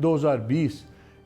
2020,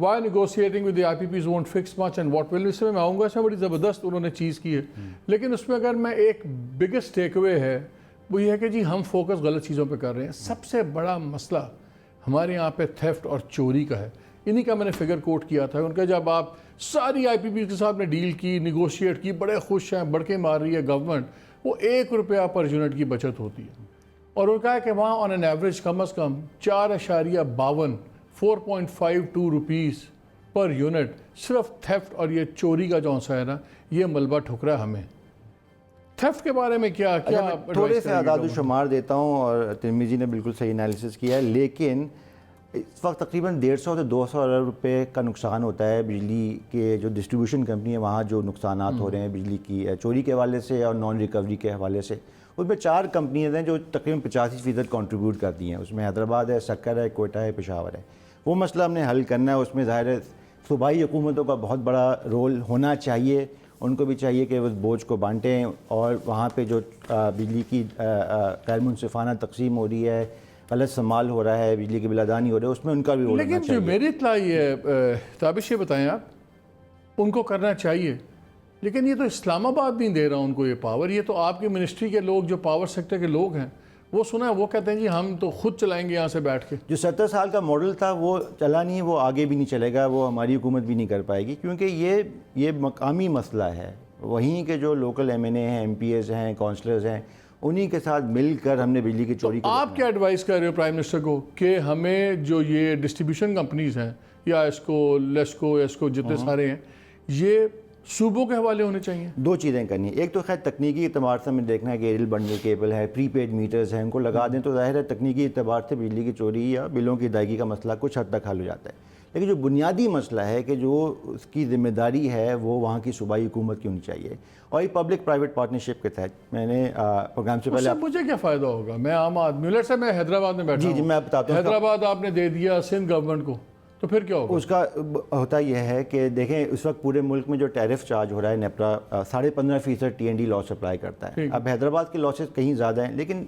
why negotiating with the I P Ps won't fix much and what will. اس میں آؤں گا, اس میں بڑی زبردست انہوں نے چیز کی ہے, لیکن اس میں اگر میں ایک بگیسٹ ٹیک اوے ہے وہ یہ ہے کہ جی ہم فوکس غلط چیزوں پہ کر رہے ہیں. سب سے بڑا مسئلہ ہمارے یہاں پہ تھیفٹ اور چوری کا ہے. انہی کا میں نے فگر کوٹ کیا تھا, ان کا جب آپ ساری آئی پی پی کے ساتھ نے ڈیل کی, نیگوشیٹ کی, بڑے خوش ہیں, بڑھ کے مار رہی ہے گورنمنٹ, وہ ₹1 پر یونٹ کی بچت ہوتی ہے. اور ان کا ہے کہ وہاں آن این ایوریج کم از کم 4.52 4.52 روپیز پر یونٹ صرف تھیفٹ اور یہ چوری کا جو ہے نا, یہ ملبہ ٹھک رہا ہے ہمیں. تھیفٹ کے بارے میں کیا تھوڑے سے اعداد و شمار دیتا ہوں, اور ترمیزی جی نے بالکل صحیح انالیسس کیا ہے, لیکن اس وقت تقریباً 150 سے 200 ارب روپے کا نقصان ہوتا ہے بجلی کے جو ڈسٹریبیوشن کمپنی ہے وہاں جو نقصانات ہو رہے ہیں بجلی کی چوری کے حوالے سے اور نان ریکوری کے حوالے سے. اس میں 4 کمپنیز ہیں جو تقریباً 85% کنٹریبیوٹ کرتی ہیں. اس میں حیدرآباد ہے, سکر ہے, کوئٹہ ہے, پشاور ہے. وہ مسئلہ ہم نے حل کرنا ہے. اس میں ظاہر ہے صوبائی حکومتوں کا بہت بڑا رول ہونا چاہیے, ان کو بھی چاہیے کہ وہ بوجھ کو بانٹیں, اور وہاں پہ جو بجلی کی غیر منصفانہ تقسیم ہو رہی ہے, غلط استعمال ہو رہا ہے, بجلی کی بلادانی ہو رہا ہے, اس میں ان کا بھی رول ہونا لیکن جو میری اطلاع یہ ہے, تابش یہ بتائیں آپ, ان کو کرنا چاہیے, لیکن یہ تو اسلام آباد نہیں دے رہا ان کو یہ پاور. یہ تو آپ کی منسٹری کے لوگ جو پاور سیکٹر کے لوگ ہیں وہ سنا ہے, وہ کہتے ہیں جی ہم تو خود چلائیں گے یہاں سے بیٹھ کے. جو 70 سال کا ماڈل تھا وہ چلا نہیں, وہ آگے بھی نہیں چلے گا, وہ ہماری حکومت بھی نہیں کر پائے گی, کیونکہ یہ مقامی مسئلہ ہے. وہیں کے جو لوکل ایم این اے ہیں, ایم پی ایز ہیں, کونسلرز ہیں, انہی کے ساتھ مل کر ہم نے بجلی کی چوری کو. آپ کیا ایڈوائز کر رہے ہو پرائم منسٹر کو کہ ہمیں جو یہ ڈسٹریبیوشن کمپنیز ہیں یا اسکو, لیسکو, ایسکو, جتنے سارے ہیں, یہ صوبوں کے حوالے ہونے چاہیے؟ 2 چیزیں کرنی. ایک تو خیر تکنیکی اعتبار سے ہمیں دیکھنا ہے کہ ایرل بنڈل کیبل ہے, پری پیڈ میٹرز ہیں, ان کو لگا دیں تو ظاہر ہے تکنیکی اعتبار سے بجلی کی چوری یا بلوں کی ادائیگی کا مسئلہ کچھ حد تک حل ہو جاتا ہے. لیکن جو بنیادی مسئلہ ہے کہ جو اس کی ذمہ داری ہے وہ وہاں کی صوبائی حکومت کی ہونی چاہیے, اور یہ پبلک پرائیویٹ پارٹنرشپ کے تحت میں نے پروگرام سے پہلے. مجھے کیا فائدہ ہوگا؟ میں عام آدمی, لیٹ سے میں حیدرآباد میں بیٹھا ہوں. جی میں بتاتا ہوں. حیدرآباد آپ نے دے دیا سندھ گورنمنٹ کو, تو پھر کیا ہوگا؟ اس کا ہوتا یہ ہے کہ دیکھیں اس وقت پورے ملک میں جو ٹیرف چارج ہو رہا ہے, نیپرا 15.5% TND لاس اپلائی کرتا ہے. اب حیدرآباد کے لاسز کہیں زیادہ ہیں, لیکن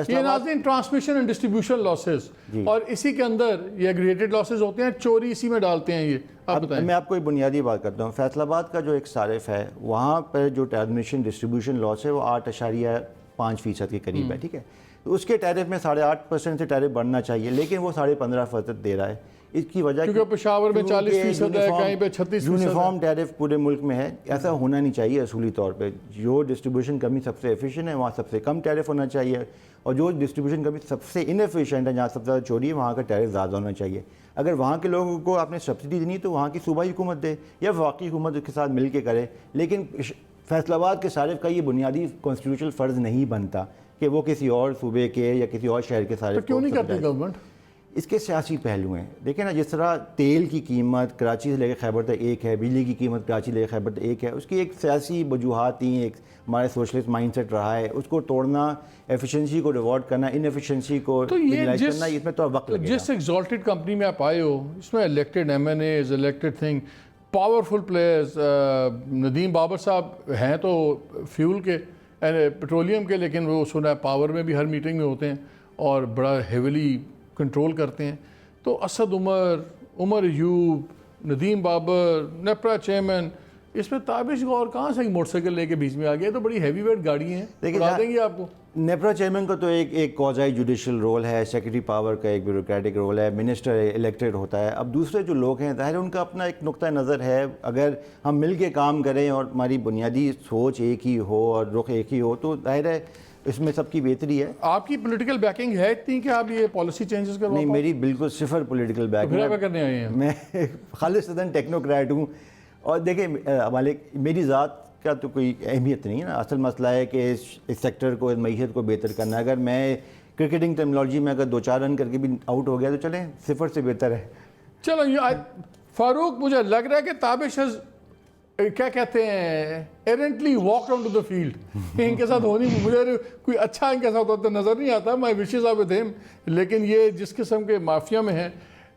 یہ ناظرین ٹرانسمیشن اینڈ ڈسٹریبیوشن لاسز, اور اسی کے اندر یہ ایگریگیٹڈ لاسز ہوتے ہیں, چوری اسی میں ڈالتے ہیں. یہ آپ بتائیں. میں آپ کو ایک بنیادی بات کرتا ہوں. فیصل آباد کا جو ایک صارف ہے, وہاں پر جو ٹرانسمیشن ڈسٹریبیوشن لاس ہے وہ 8.5% کے قریب ہے, ٹھیک ہے. تو اس کے ٹیرف میں 8.5% سے ٹیرف بڑھنا چاہیے, لیکن وہ 15.5% دے رہا ہے. اس کی وجہ کیونکہ پشاور میں 40% ہے, کہیں پہ 36%. یونیفارم ٹیرف پورے ملک میں ہے. ایسا ہونا نہیں چاہیے اصولی طور پہ. جو ڈسٹریبیوشن کمپنی سب سے ایفیشینٹ ہے وہاں سب سے کم ٹیرف ہونا چاہیے, اور جو ڈسٹریبیوشن کمپنی سب سے انیفیشینٹ ہے جہاں سب سے زیادہ چوری ہے وہاں کا ٹیرف زیادہ ہونا چاہیے. اگر وہاں کے لوگوں کو آپ نے سبسڈی دینی تو وہاں کی صوبائی حکومت دے یا واقعی حکومت کے ساتھ مل کے کرے, لیکن فیصل آباد کے صارف کا یہ بنیادی کانسٹیٹیوشنل فرض نہیں بنتا کہ وہ کسی اور صوبے کے یا کسی اور شہر کے صارف کو. کیوں نہیں کرتی گورنمنٹ؟ اس کے سیاسی پہلو ہیں. دیکھیں نا, جس طرح تیل کی قیمت کراچی سے لے کے خیبر تک ایک ہے, بجلی کی قیمت کراچی لے کے خیبر تک ایک ہے, اس کی ایک سیاسی وجوہات تھیں, ایک ہمارے سوشلسٹ مائنڈ سیٹ رہا ہے. اس کو توڑنا, ایفیشنسی کو ریوارڈ کرنا, ان ایفیشنسی کو مینیمائز کرنا, اس میں تو وقت لگے گا. جس ایگزالٹڈ کمپنی میں آپ آئے ہو, اس میں elected M N As, elected thing, powerful players, Nadeem Babar sahib ہیں تو فیول کے, پیٹرولیم کے, لیکن وہ سنا ہے پاور میں بھی ہر میٹنگ میں ہوتے ہیں اور بڑا ہیویلی کنٹرول کرتے ہیں. تو اسد عمر ایوب, ندیم بابر, نیپرا چیئرمین, اس میں تابش غور کہاں سے موٹر سائیکل لے کے بیچ میں آ گیا؟ تو بڑی ہیوی ویٹ گاڑی ہیں, بتا دیں گے آپ کو. نیپرا چیئرمین کا تو ایک کوزائی جوڈیشل رول ہے, سیکرٹری پاور کا ایک بیوروکریٹک رول ہے, منسٹر الیکٹڈ ہوتا ہے. اب دوسرے جو لوگ ہیں ظاہر ان کا اپنا ایک نقطہ نظر ہے. اگر ہم مل کے کام کریں اور ہماری بنیادی سوچ ایک ہی ہو اور رخ ایک ہی ہو تو ظاہر ہے اس میں سب کی بہتری ہے. آپ کی پولیٹیکل بیکنگ ہے اتنی کہ آپ یہ پالیسی چینجز کروا؟ نہیں, میری بالکل صفر پولیٹیکل بیکنگ کرنے آئے ہیں. میں خالصتاً ٹیکنوکریٹ ہوں. اور دیکھیں مالک, میری ذات کا تو کوئی اہمیت نہیں ہے نا. اصل مسئلہ ہے کہ اس سیکٹر کو, اس معیشت کو بہتر کرنا. اگر میں کرکٹنگ ٹرمنالوجی میں اگر 2-4 رن کر کے بھی آؤٹ ہو گیا تو چلیں, صفر سے بہتر ہے. چلو فاروق, مجھے لگ رہا ہے کہ تابش کیا کہتے ہیں errantly walk on to the field. ان کے ساتھ ہونی, مجھے کوئی اچھا ان کے ساتھ ہوتا نظر نہیں آتا. مائی وشز آر ود ہم, لیکن یہ جس قسم کے مافیا میں ہیں.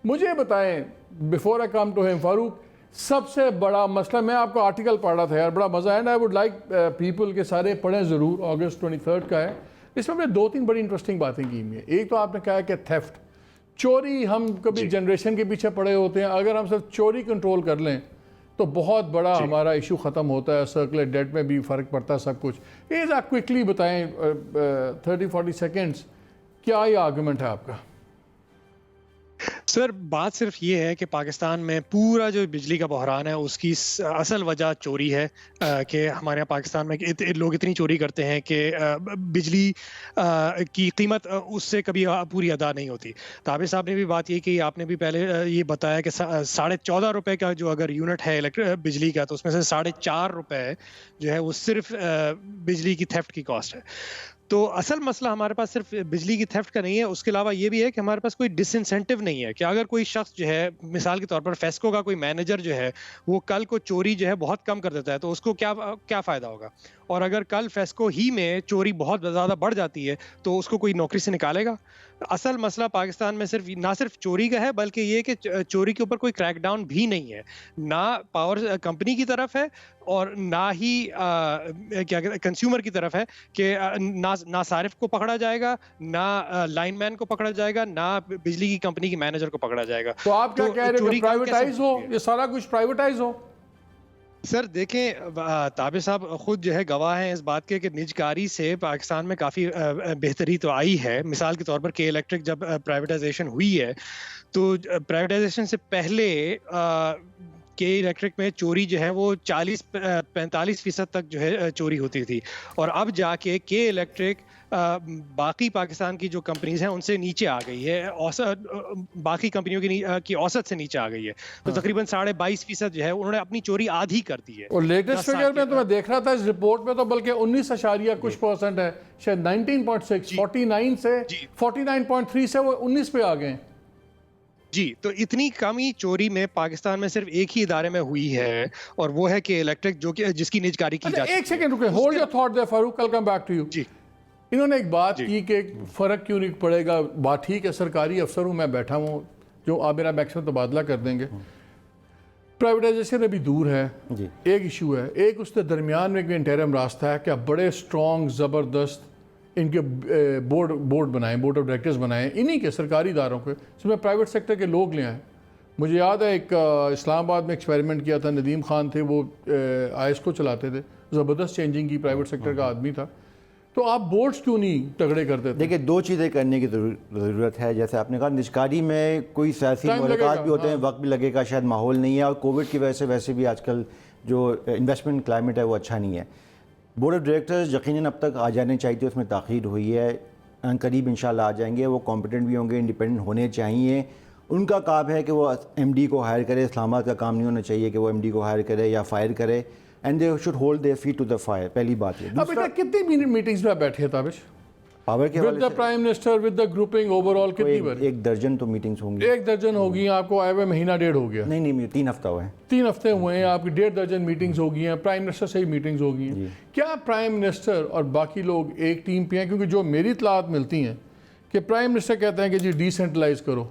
مجھے بتائیں بیفور آئی کم ٹو ہم, فاروق, سب سے بڑا مسئلہ, میں آپ کو آرٹیکل پڑھ رہا تھا یار, بڑا مزہ ہے, and I would like people کے سارے پڑھیں ضرور, August 23 کا ہے. اس میں ہم نے 2-3 بڑی انٹرسٹنگ باتیں کی ہیں. ایک تو آپ نے کہا کہ تھیفٹ, چوری ہم کبھی جنریشن کے پیچھے پڑے ہوتے ہیں, اگر ہم صرف چوری کنٹرول کر لیں تو بہت بڑا ہمارا ایشو ختم ہوتا ہے, سرکولر ڈیٹ میں بھی فرق پڑتا ہے, سب کچھ. یہ آپ کوئکلی بتائیں 30-40 سیکنڈز, کیا یہ آرگومنٹ ہے آپ کا؟ سر بات صرف یہ ہے کہ پاکستان میں پورا جو بجلی کا بحران ہے اس کی اصل وجہ چوری ہے, کہ ہمارے یہاں پاکستان میں لوگ اتنی چوری کرتے ہیں کہ بجلی کی قیمت اس سے کبھی پوری ادا نہیں ہوتی. تابع صاحب نے بھی بات یہ کی, آپ نے بھی پہلے یہ بتایا کہ 14.5 روپے کا جو اگر یونٹ ہے بجلی کا, تو اس میں سے 4.5 روپے جو ہے وہ صرف بجلی کی تھیفٹ کی کاسٹ ہے. تو اصل مسئلہ ہمارے پاس صرف بجلی کی تھیفٹ کا نہیں ہے, اس کے علاوہ یہ بھی ہے کہ ہمارے پاس کوئی ڈس انسینٹو نہیں ہے کہ اگر کوئی شخص جو ہے, مثال کے طور پر فیسکو کا کوئی مینیجر جو ہے وہ کل کو چوری جو ہے بہت کم کر دیتا ہے تو اس کو کیا فائدہ ہوگا, اور اگر کل فیسکو ہی میں چوری بہت زیادہ بڑھ جاتی ہے تو اس کو کوئی نوکری سے نکالے گا. اصل مسئلہ پاکستان میں نہ صرف چوری کا ہے بلکہ یہ کہ چوری کے اوپر کوئی کریک ڈاؤن بھی نہیں ہے, نہ پاور کمپنی کی طرف ہے اور نہ ہی کیا کہتے ہیں کنزیومر کی طرف ہے, کہ نہ صارف کو پکڑا جائے گا, نہ لائن مین کو پکڑا جائے گا, نہ بجلی کی کمپنی کی مینیجر کو پکڑا جائے گا. تو آپ کیا کہہ رہے ہیں کہ پرائیویٹائز ہو, یہ سارا کچھ پرائیویٹائز ہو؟ سر دیکھیں, تابع صاحب خود جو ہے گواہ ہیں اس بات کے کہ نجکاری سے پاکستان میں کافی بہتری تو آئی ہے. مثال کے طور پر کے الیکٹرک جب پرائیویٹائزیشن ہوئی ہے تو پرائیویٹائزیشن سے پہلے کے الیکٹرک میں چوری جو ہے وہ 40-45% تک جو ہے چوری ہوتی تھی, اور اب جا کے الیکٹرک باقی پاکستان کی جو کمپنیز ہیں ان سے نیچے آ گئی ہے, باقی کمپنیوں کی اوسط سے نیچے آ گئی ہے. تو تقریباً 22.5% جو ہے انہوں نے اپنی چوری آدھی کر دی ہے. اور لیٹسٹ فگر میں تو میں دیکھ رہا تھا اس رپورٹ میں تو بلکہ 19 کچھ % ہے, شاید 19.6, 49 سے 49.3 سے وہ 19 پہ آ گئے. جی, تو اتنی کمی چوری میں پاکستان میں صرف ایک ہی ادارے میں ہوئی ہے, اور وہ ہے کہ الیکٹرک, جو کہ جس کی نجکاری کی جاتی ہے. ایک سیکنڈ رکیں, hold your thought there Farooq, I'll come back to you. جی, انہوں نے ایک بات کی کہ فرق کیوں نہیں پڑے گا. بات ٹھیک ہے, سرکاری افسر ہوں میں, بیٹھا ہوں, جو آپ میرا میکسیمم تبادلہ کر دیں گے. پرائیویٹائزیشن ابھی دور ہے, ایک ایشو ہے. ایک اس کے درمیان میں ایک انٹرم راستہ ہے کہ آپ بڑے اسٹرانگ زبردست ان کے بورڈ بنائیں, بورڈ آف ڈائریکٹرز بنائیں, انہی کے سرکاری اداروں کے, اس میں پرائیویٹ سیکٹر کے لوگ لے آئیں. مجھے یاد ہے ایک اسلام آباد میں ایکسپیریمنٹ کیا تھا, ندیم خان تھے وہ, آئس کو چلاتے تھے, زبردست چینجنگ کی, پرائیویٹ سیکٹر کا آدمی تھا. تو آپ بورڈز کیوں نہیں تگڑے کرتے تھے؟ دیکھیں, 2 چیزیں کرنے کی ضرورت ہے. جیسے آپ نے کہا نجکاری میں کوئی سیاسی ملکات بھی ہوتے ہیں, وقت بھی لگے گا, شاید ماحول نہیں ہے, اور کووڈ کی وجہ سے ویسے بھی آج کل جو انویسٹمنٹ کلائمیٹ ہے وہ اچھا نہیں ہے. بورڈ آف ڈائریکٹرز یقیناً اب تک آ جانے چاہیے تھے, اس میں تاخیر ہوئی ہے, قریب انشاءاللہ آ جائیں گے. وہ کمپیٹنٹ بھی ہوں گے, انڈیپینڈنٹ ہونے چاہیے. ان کا کام ہے کہ وہ ایم ڈی کو ہائر کرے. اسلام آباد کا کام نہیں ہونا چاہیے کہ وہ ایم ڈی کو ہائر کرے یا فائر کرے, and they should hold their feet to the fire. پہلی بات یہ. ابھی تک کتنی میٹنگز میں بیٹھے ہیں تابش پاور کے with the prime minister, with the grouping over all کتنی بار؟ 1 درجن تو میٹنگز ہوں گی. 1 درجن ہوگی ہیں آپ کو, آئے ہوئے مہینہ 1.5 ہو گیا. نہیں 3 ہفتہ ہوئے ہیں. 3 ہفتے ہوئے ہیں آپ کی, 1.5 درجن میٹنگز ہو گئی ہیں, پرائم منسٹر سے ہی میٹنگز ہو گئی ہیں. کیا پرائم منسٹر اور باقی لوگ ایک ٹیم پہ ہیں؟ کیونکہ جو میری اطلاعات ملتی ہیں کہ پرائم منسٹر کہتے ہیں کہ جی ڈیسینٹرلائز کرو.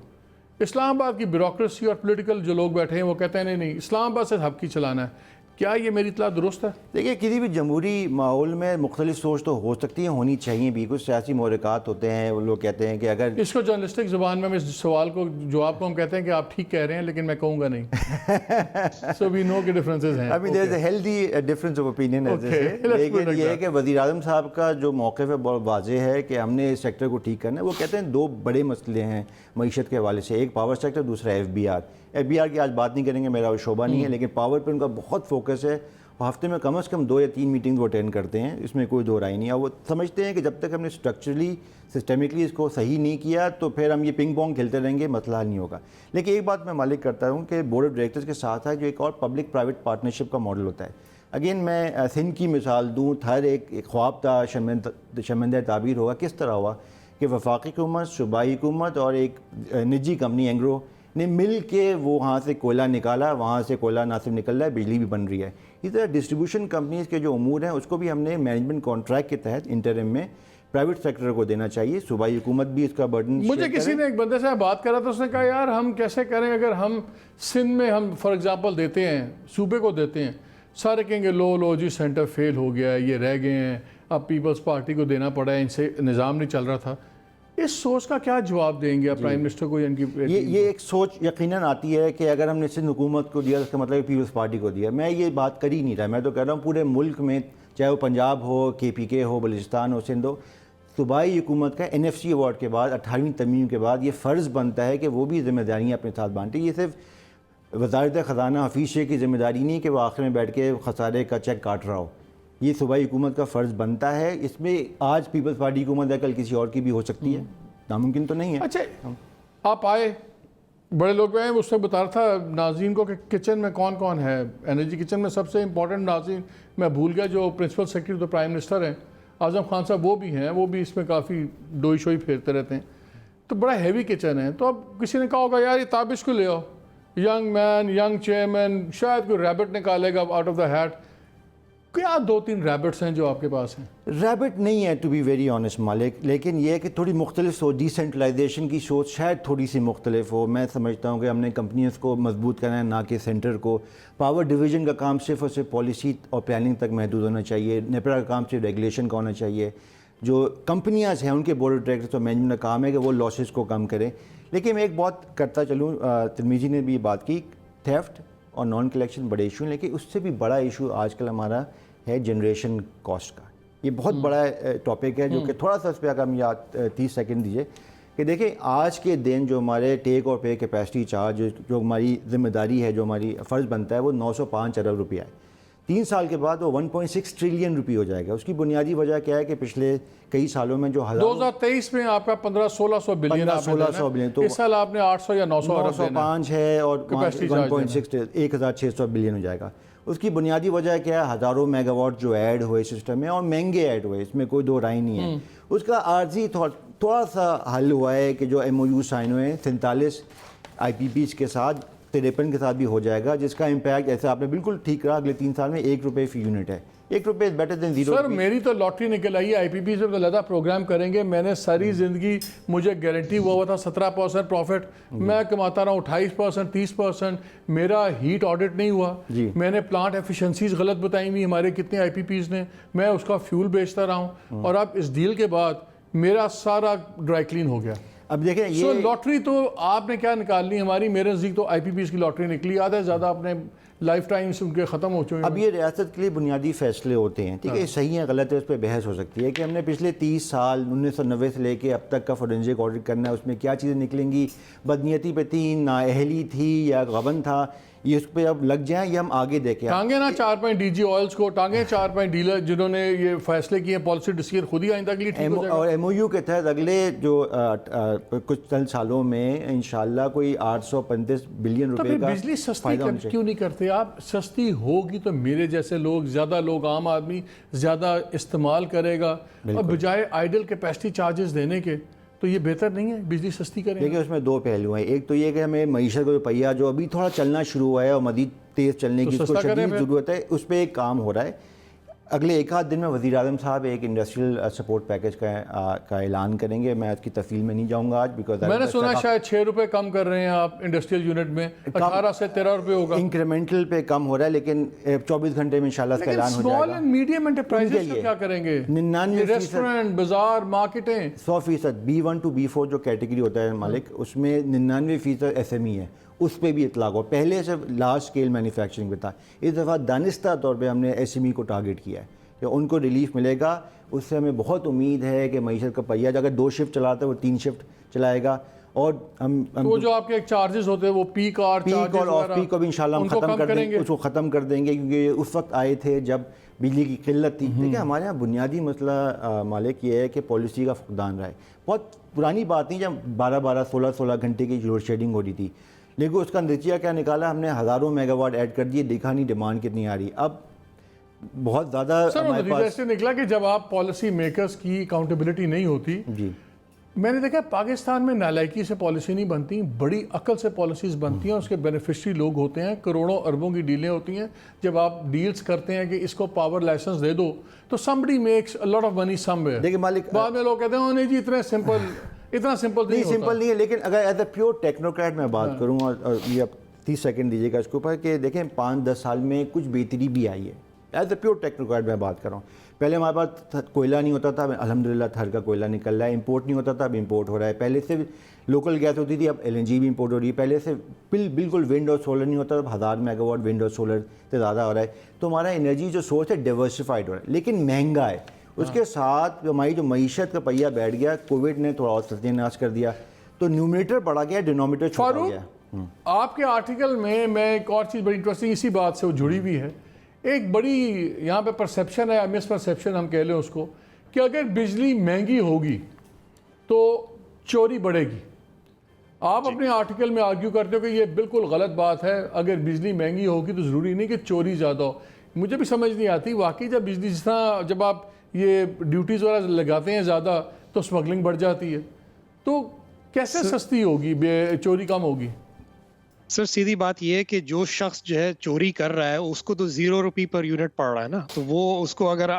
اسلام آباد کی بیوروکریسی اور پولیٹیکل جو لوگ بیٹھے ہیں وہ کہتے ہیں نہیں اسلام آباد سے ہب کی چلانا ہے. کیا یہ میری اطلاع درست ہے؟ دیکھیے, کسی بھی جمہوری ماحول میں مختلف سوچ تو ہو سکتی ہے, ہونی چاہیے بھی. کچھ سیاسی محرکات ہوتے ہیں, وہ لوگ کہتے ہیں کہ اگر اس کو جرنلسٹک زبان میں اس سوال کو جواب کو ہم کہتے ہیں کہ آپ ٹھیک کہہ رہے ہیں لیکن میں کہوں گا نہیں. سو وی نو کہ ڈفرینسز ہیں. ابھی there is a healthy difference of opinion ہے. لیکن یہ ہے کہ وزیر اعظم صاحب کا جو موقف ہے بہت واضح ہے کہ ہم نے اس سیکٹر کو ٹھیک کرنا ہے. وہ کہتے ہیں 2 بڑے مسئلے ہیں معیشت کے حوالے سے, ایک پاور سیکٹر, دوسرا F B R. F B R کی آج بات نہیں کریں گے, میرا وہ شعبہ نہیں ہے, لیکن پاور پہ ان کا بہت فوکس ہے. ہفتے میں کم از کم 2 یا 3 میٹنگ وہ اٹینڈ کرتے ہیں, اس میں کوئی دو رائے نہیں ہے. وہ سمجھتے ہیں کہ جب تک ہم نے اسٹرکچرلی سسٹمکلی اس کو صحیح نہیں کیا تو پھر ہم یہ پنگ پونگ کھیلتے رہیں گے, مسئلہ حل نہیں ہوگا. لیکن ایک بات میں مالک کرتا ہوں کہ بورڈ آف ڈائریکٹرز کے ساتھ ہے جو ایک اور پبلک پرائیویٹ پارٹنرشپ کا ماڈل ہوتا ہے. اگین میں سندھ کی مثال دوں, ہر ایک خواب تھا, شرمندہ تعبیر ہوگا. کس طرح ہوا کہ وفاقی حکومت, صوبائی حکومت اور ایک نجی کمپنی اینگرو نے مل کے وہ وہاں سے کوئلہ نکالا. وہاں سے کوئلہ نہ صرف نکل رہا ہے, بجلی بھی بن رہی ہے. اسی طرح ڈسٹریبیوشن کمپنیز کے جو امور ہیں اس کو بھی ہم نے مینجمنٹ کانٹریکٹ کے تحت انٹرم میں پرائیویٹ سیکٹر کو دینا چاہیے. صوبائی حکومت بھی اس کا برڈن. مجھے کسی نے ایک بندے سے بات کرا تو اس نے کہا یار ہم کیسے کریں, اگر ہم سندھ میں ہم فار ایگزامپل دیتے ہیں, صوبے کو دیتے ہیں, سارے کہیں گے لو جی سینٹر فیل ہو گیا ہے, یہ رہ گئے ہیں, اب پیپلز پارٹی کو دینا پڑا ہے, ان سے نظام نہیں چل رہا تھا. اس سوچ کا کیا جواب دیں گے آپ پرائم منسٹر کو یا ان کی یہ ایک سوچ یقیناً آتی ہے کہ اگر ہم نے سندھ حکومت کو دیا اس کا مطلب پیپلز پارٹی کو دیا. میں یہ بات کر ہی نہیں رہا, میں تو کہہ رہا ہوں پورے ملک میں, چاہے وہ پنجاب ہو, KPK ہو, بلوچستان ہو, سندھ ہو, صوبائی حکومت کا NFC ایوارڈ کے بعد 18ویں ترمیم کے بعد یہ فرض بنتا ہے کہ وہ بھی ذمہ داریاں اپنے ساتھ بانٹیں. یہ صرف وزارت خزانہ حفیظ شیخ کی ذمہ داری نہیں کہ وہ آخر میں بیٹھ کے خسارے کا چیک کاٹ رہا ہو. یہ صوبائی حکومت کا فرض بنتا ہے. اس میں آج پیپلز پارٹی حکومت ہے, کل کسی اور کی بھی ہو سکتی ہے, ناممکن تو نہیں ہے. اچھا آپ آئے, بڑے لوگ ہیں, اس سے بتا رہا تھا ناظرین کو کہ کچن میں کون کون ہے. انرجی کچن میں سب سے امپورٹنٹ ناظرین میں بھول گیا, جو پرنسپل سیکرٹری تو پرائم منسٹر ہیں اعظم خان صاحب, وہ بھی ہیں, وہ بھی اس میں کافی ڈوئی شوئی پھیرتے رہتے ہیں. تو بڑا ہیوی کچن ہے. تو اب کسی نے کہا ہوگا یار یہ تابش کو لے آؤ, ینگ مین, ینگ چیئرمین, شاید کوئی ریبٹ نکالے گا آؤٹ آف دا ہیٹ. کیا 2-3 ریبٹس ہیں جو آپ کے پاس ہیں؟ ریبٹ نہیں ہے ٹو بی ویری آنیسٹ مالک, لیکن یہ ہے کہ تھوڑی مختلف سوچ, ڈیسینٹرلائزیشن کی سوچ شاید تھوڑی سی مختلف ہو. میں سمجھتا ہوں کہ ہم نے کمپنیز کو مضبوط کرنا ہے, نہ کہ سینٹر کو. پاور ڈویژن کا کام صرف اور صرف پالیسی اور پلاننگ تک محدود ہونا چاہیے. نیپرا کا کام صرف ریگولیشن کا ہونا چاہیے. جو کمپنیاں ہیں ان کے بورڈ آف ڈائریکٹرز اور مینجمنٹ کا کام ہے کہ وہ لاسز کو کم کریں. لیکن میں ایک بات کرتا چلوں, ترمیزی نے بھی یہ بات کی, تھیفٹ اور نان کلیکشن بڑے ایشو ہیں, لیکن اس سے بھی بڑا ایشو آج کل ہمارا ہے جنریشن کاسٹ کا. یہ بہت بڑا ٹاپک ہے جو کہ تھوڑا سا اس پہ اگر ہم 30 سیکنڈ دیجیے کہ دیکھیں آج کے دن جو ہمارے ٹیک اور پے کیپیسٹی چارج جو ہماری ذمہ داری ہے, جو ہماری فرض بنتا ہے, وہ 905 ارب روپیہ ہے. 3 سال کے بعد وہ 1.6 ٹریلین روپی ہو جائے گا. اس کی بنیادی وجہ کیا ہے کہ پچھلے کئی سالوں میں جو 2023 میں آپ کا 1500-1600 بلین, 1500-1600 بلین, تو اس سال آپ نے 800 یا 900 ارب دینا 905 ہے اور 1.6 1600 بلین ہو جائے گا. اس کی بنیادی وجہ کیا ہے, ہزاروں میگا واٹ جو ایڈ ہوئے سسٹم میں, اور مہنگے ایڈ ہوئے, اس میں کوئی دو رائے نہیں ہے. اس کا عارضی تھوڑا سا حل ہوا ہے کہ جو MOU سائن ہوئے 47 IPPs کے ساتھ, 53 کے ساتھ بھی ہو جائے گا, جس کا امپیکٹ ایسا آپ نے بالکل ٹھیک کہا, اگلے 3 سال میں ₹1 فی یونٹ ہے. ₹1 از بیٹر دین 0. سر میری تو لاٹری نکل آئی ہے, IPP سے تو لگا پروگرام کریں گے. میں نے ساری زندگی, مجھے گارنٹی ہوا تھا 17% پروفٹ, میں کماتا رہا ہوں 28%, 30%. میرا ہیٹ آڈٹ نہیں ہوا, میں نے پلانٹ ایفیشنسیز غلط بتائی ہوئی ہمارے کتنے IPPs نے, میں اس کا فیول بیچتا رہا ہوں, اور اب اس ڈیل کے بعد میرا سارا ڈرائی کلین ہو گیا. اب دیکھیں یہ لاٹری تو آپ نے کیا نکالنی, ہماری میرے نزدیک تو IPPs کی لاٹری نکلی, آدھا زیادہ اپنے لائف ٹائم ان کے ختم ہو چکے ہیں. اب یہ ریاست کے لیے بنیادی فیصلے ہوتے ہیں, ٹھیک ہے, صحیح ہے غلط ہے, اس پہ بحث ہو سکتی ہے کہ ہم نے پچھلے 30 سال 1990 سے لے کے اب تک کا فورینزک آڈٹ کرنا ہے, اس میں کیا چیزیں نکلیں گی, بدنیتی پہ تھی, نااہلی تھی یا غبن تھا, یہ اس پہ اب لگ جائیں, یہ ہم آگے دیکھیں. ٹانگیں نا 4 DG آئلز کو, ٹانگیں 4 ڈیلر جنہوں نے یہ فیصلے کیے, پالیسی ڈسیزن خود ہی آئندہ کے لیے ٹھیک ہو جائے گا. اور MOU کے تحت اگلے جو کچھ چند سالوں میں انشاءاللہ کوئی 835 بلین روپے کا بجلی سستی کیوں نہیں کرتے آپ؟ سستی ہوگی تو میرے جیسے لوگ, زیادہ لوگ, عام آدمی زیادہ استعمال کرے گا, اور بجائے آئیڈل کیپیسٹی چارجز دینے کے تو یہ بہتر نہیں ہے بجلی سستی کریں. دیکھیں اس میں 2 پہلو ہیں. ایک تو یہ کہ ہمیں معیشت کا جو پہیہ جو ابھی تھوڑا چلنا شروع ہوا ہے اور مزید تیز چلنے کی اس کو شدید ضرورت ہے, اس پہ ایک کام ہو رہا ہے. اگلے 1-8 دن میں وزیر اعظم صاحب ایک انڈسٹریل سپورٹ پیکج کا اعلان کریں گے. میں اس کی تفصیل میں نہیں جاؤں گا آج, بیکاز میں نے سنا شاید ₹6 کم کر رہے ہیں آپ انڈسٹریل یونٹ میں, 18 سے ₹13 ہوگا. انکریمنٹل پہ کم ہو رہا ہے, لیکن 24 گھنٹے میں انشاءاللہ اس کا اعلان ہو جائے گا. اسمال اینڈ میڈیم انٹرپرائزز کیا کریں گے؟ 99% ریسٹورنٹ, بازار, مارکیٹیں. 100% B1 to B4 جو کیٹیگری ہوتا ہے مالک, اس میں 99% SME ہے, اس پہ بھی اطلاق ہو. پہلے سے لارج اسکیل مینوفیکچرنگ پہ تھا, اس دفعہ دانستہ طور پہ ہم نے SME کو ٹارگٹ کیا ہے کہ ان کو ریلیف ملے گا. اس سے ہمیں بہت امید ہے کہ معیشت کا پہیہ اگر 2 شفٹ چلاتا ہے وہ 3 شفٹ چلائے گا. اور ہم وہ جو آپ کے چارجز ہوتے ہیں وہ پیک اور آف پیک کو بھی انشاءاللہ ہم ختم کر دیں گے, اس کو ختم کر دیں گے, کیونکہ اس وقت آئے تھے جب بجلی کی قلت تھی. دیکھیں ہمارے یہاں بنیادی مسئلہ مالک یہ ہے کہ پالیسی کا فقدان رہا ہے. بہت پرانی بات نہیں جب 12 16 گھنٹے کی لوڈ شیڈنگ ہو رہی تھی, لیکن اس کا نتیجہ کیا نکالا, ہم نے ہزاروں میگا واٹ ایڈ کر دیے, دیکھا نہیں ڈیمانڈ کتنی آ رہی. اب بہت زیادہ نتیجہ سے نکلا کہ جب آپ پالیسی میکرز کی اکاؤنٹیبلٹی نہیں ہوتی. جی میں نے دیکھا پاکستان میں نالائکی سے پالیسی نہیں بنتی, بڑی عقل سے پالیسیز بنتی ہیں, اس کے بینیفیشری لوگ ہوتے ہیں, کروڑوں اربوں کی ڈیلیں ہوتی ہیں. جب آپ ڈیلز کرتے ہیں کہ اس کو پاور لائسنس دے دو تو somebody makes a lot of money somewhere. دیکھیں مالک, بعد میں لوگ کہتے ہیں نہیں جی اتنا سمپل نہیں, سمپل نہیں ہے. لیکن اگر ایز اے پیور ٹیکنوکریٹ میں بات کروں, اور یہ اب 30 سیکنڈ دیجیے گا اس کے اوپر, کہ دیکھیں 5-10 سال میں کچھ بہتری بھی آئی ہے. ایز اے پیور ٹیکنوکریٹ میں بات کر رہا ہوں. پہلے ہمارے پاس کوئلہ نہیں ہوتا تھا, الحمدللہ تھر کا کوئلہ نکل رہا ہے. امپورٹ نہیں ہوتا تھا, اب امپورٹ ہو رہا ہے. پہلے سے لوکل گیس ہوتی تھی, اب LNG بھی امپورٹ ہو رہی ہے. پہلے سے بالکل ونڈ اور سولر نہیں ہوتا تھا, 1000 میگا واٹ ونڈ اور سولر سے زیادہ ہو رہا ہے. تو ہمارا انرجی جو سورس ہے ڈائیورسفائڈ ہو رہا ہے, لیکن مہنگا ہے. اس کے ساتھ ہماری جو معیشت کا پہیہ بیٹھ گیا, کووڈ نے تھوڑا اور ستیہ ناش کر دیا, تو نیومریٹر بڑھا گیا, ڈینومیٹر چھوٹا ہو گیا. آپ کے آرٹیکل میں ایک اور چیز بڑی انٹرسٹنگ اسی بات سے وہ جڑی ہوئی ہے. ایک بڑی یہاں پہ پرسیپشن ہے, مس پرسیپشن ہم کہہ لیں اس کو, کہ اگر بجلی مہنگی ہوگی تو چوری بڑھے گی. آپ اپنے آرٹیکل میں آرگیو کرتے ہو کہ یہ بالکل غلط بات ہے, اگر بجلی مہنگی ہوگی تو ضروری نہیں کہ چوری زیادہ ہو. مجھے بھی سمجھ نہیں آتی واقعی, جب بجلی جس طرح جب آپ یہ ڈیوٹیز وغیرہ لگاتے ہیں زیادہ تو اسمگلنگ بڑھ جاتی ہے, تو کیسے سستی ہوگی, چوری کم ہوگی؟ سر سیدھی بات یہ ہے کہ جو شخص جو ہے چوری کر رہا ہے اس کو تو 0 روپی پر یونٹ پڑ رہا ہے نا, تو وہ اس کو اگر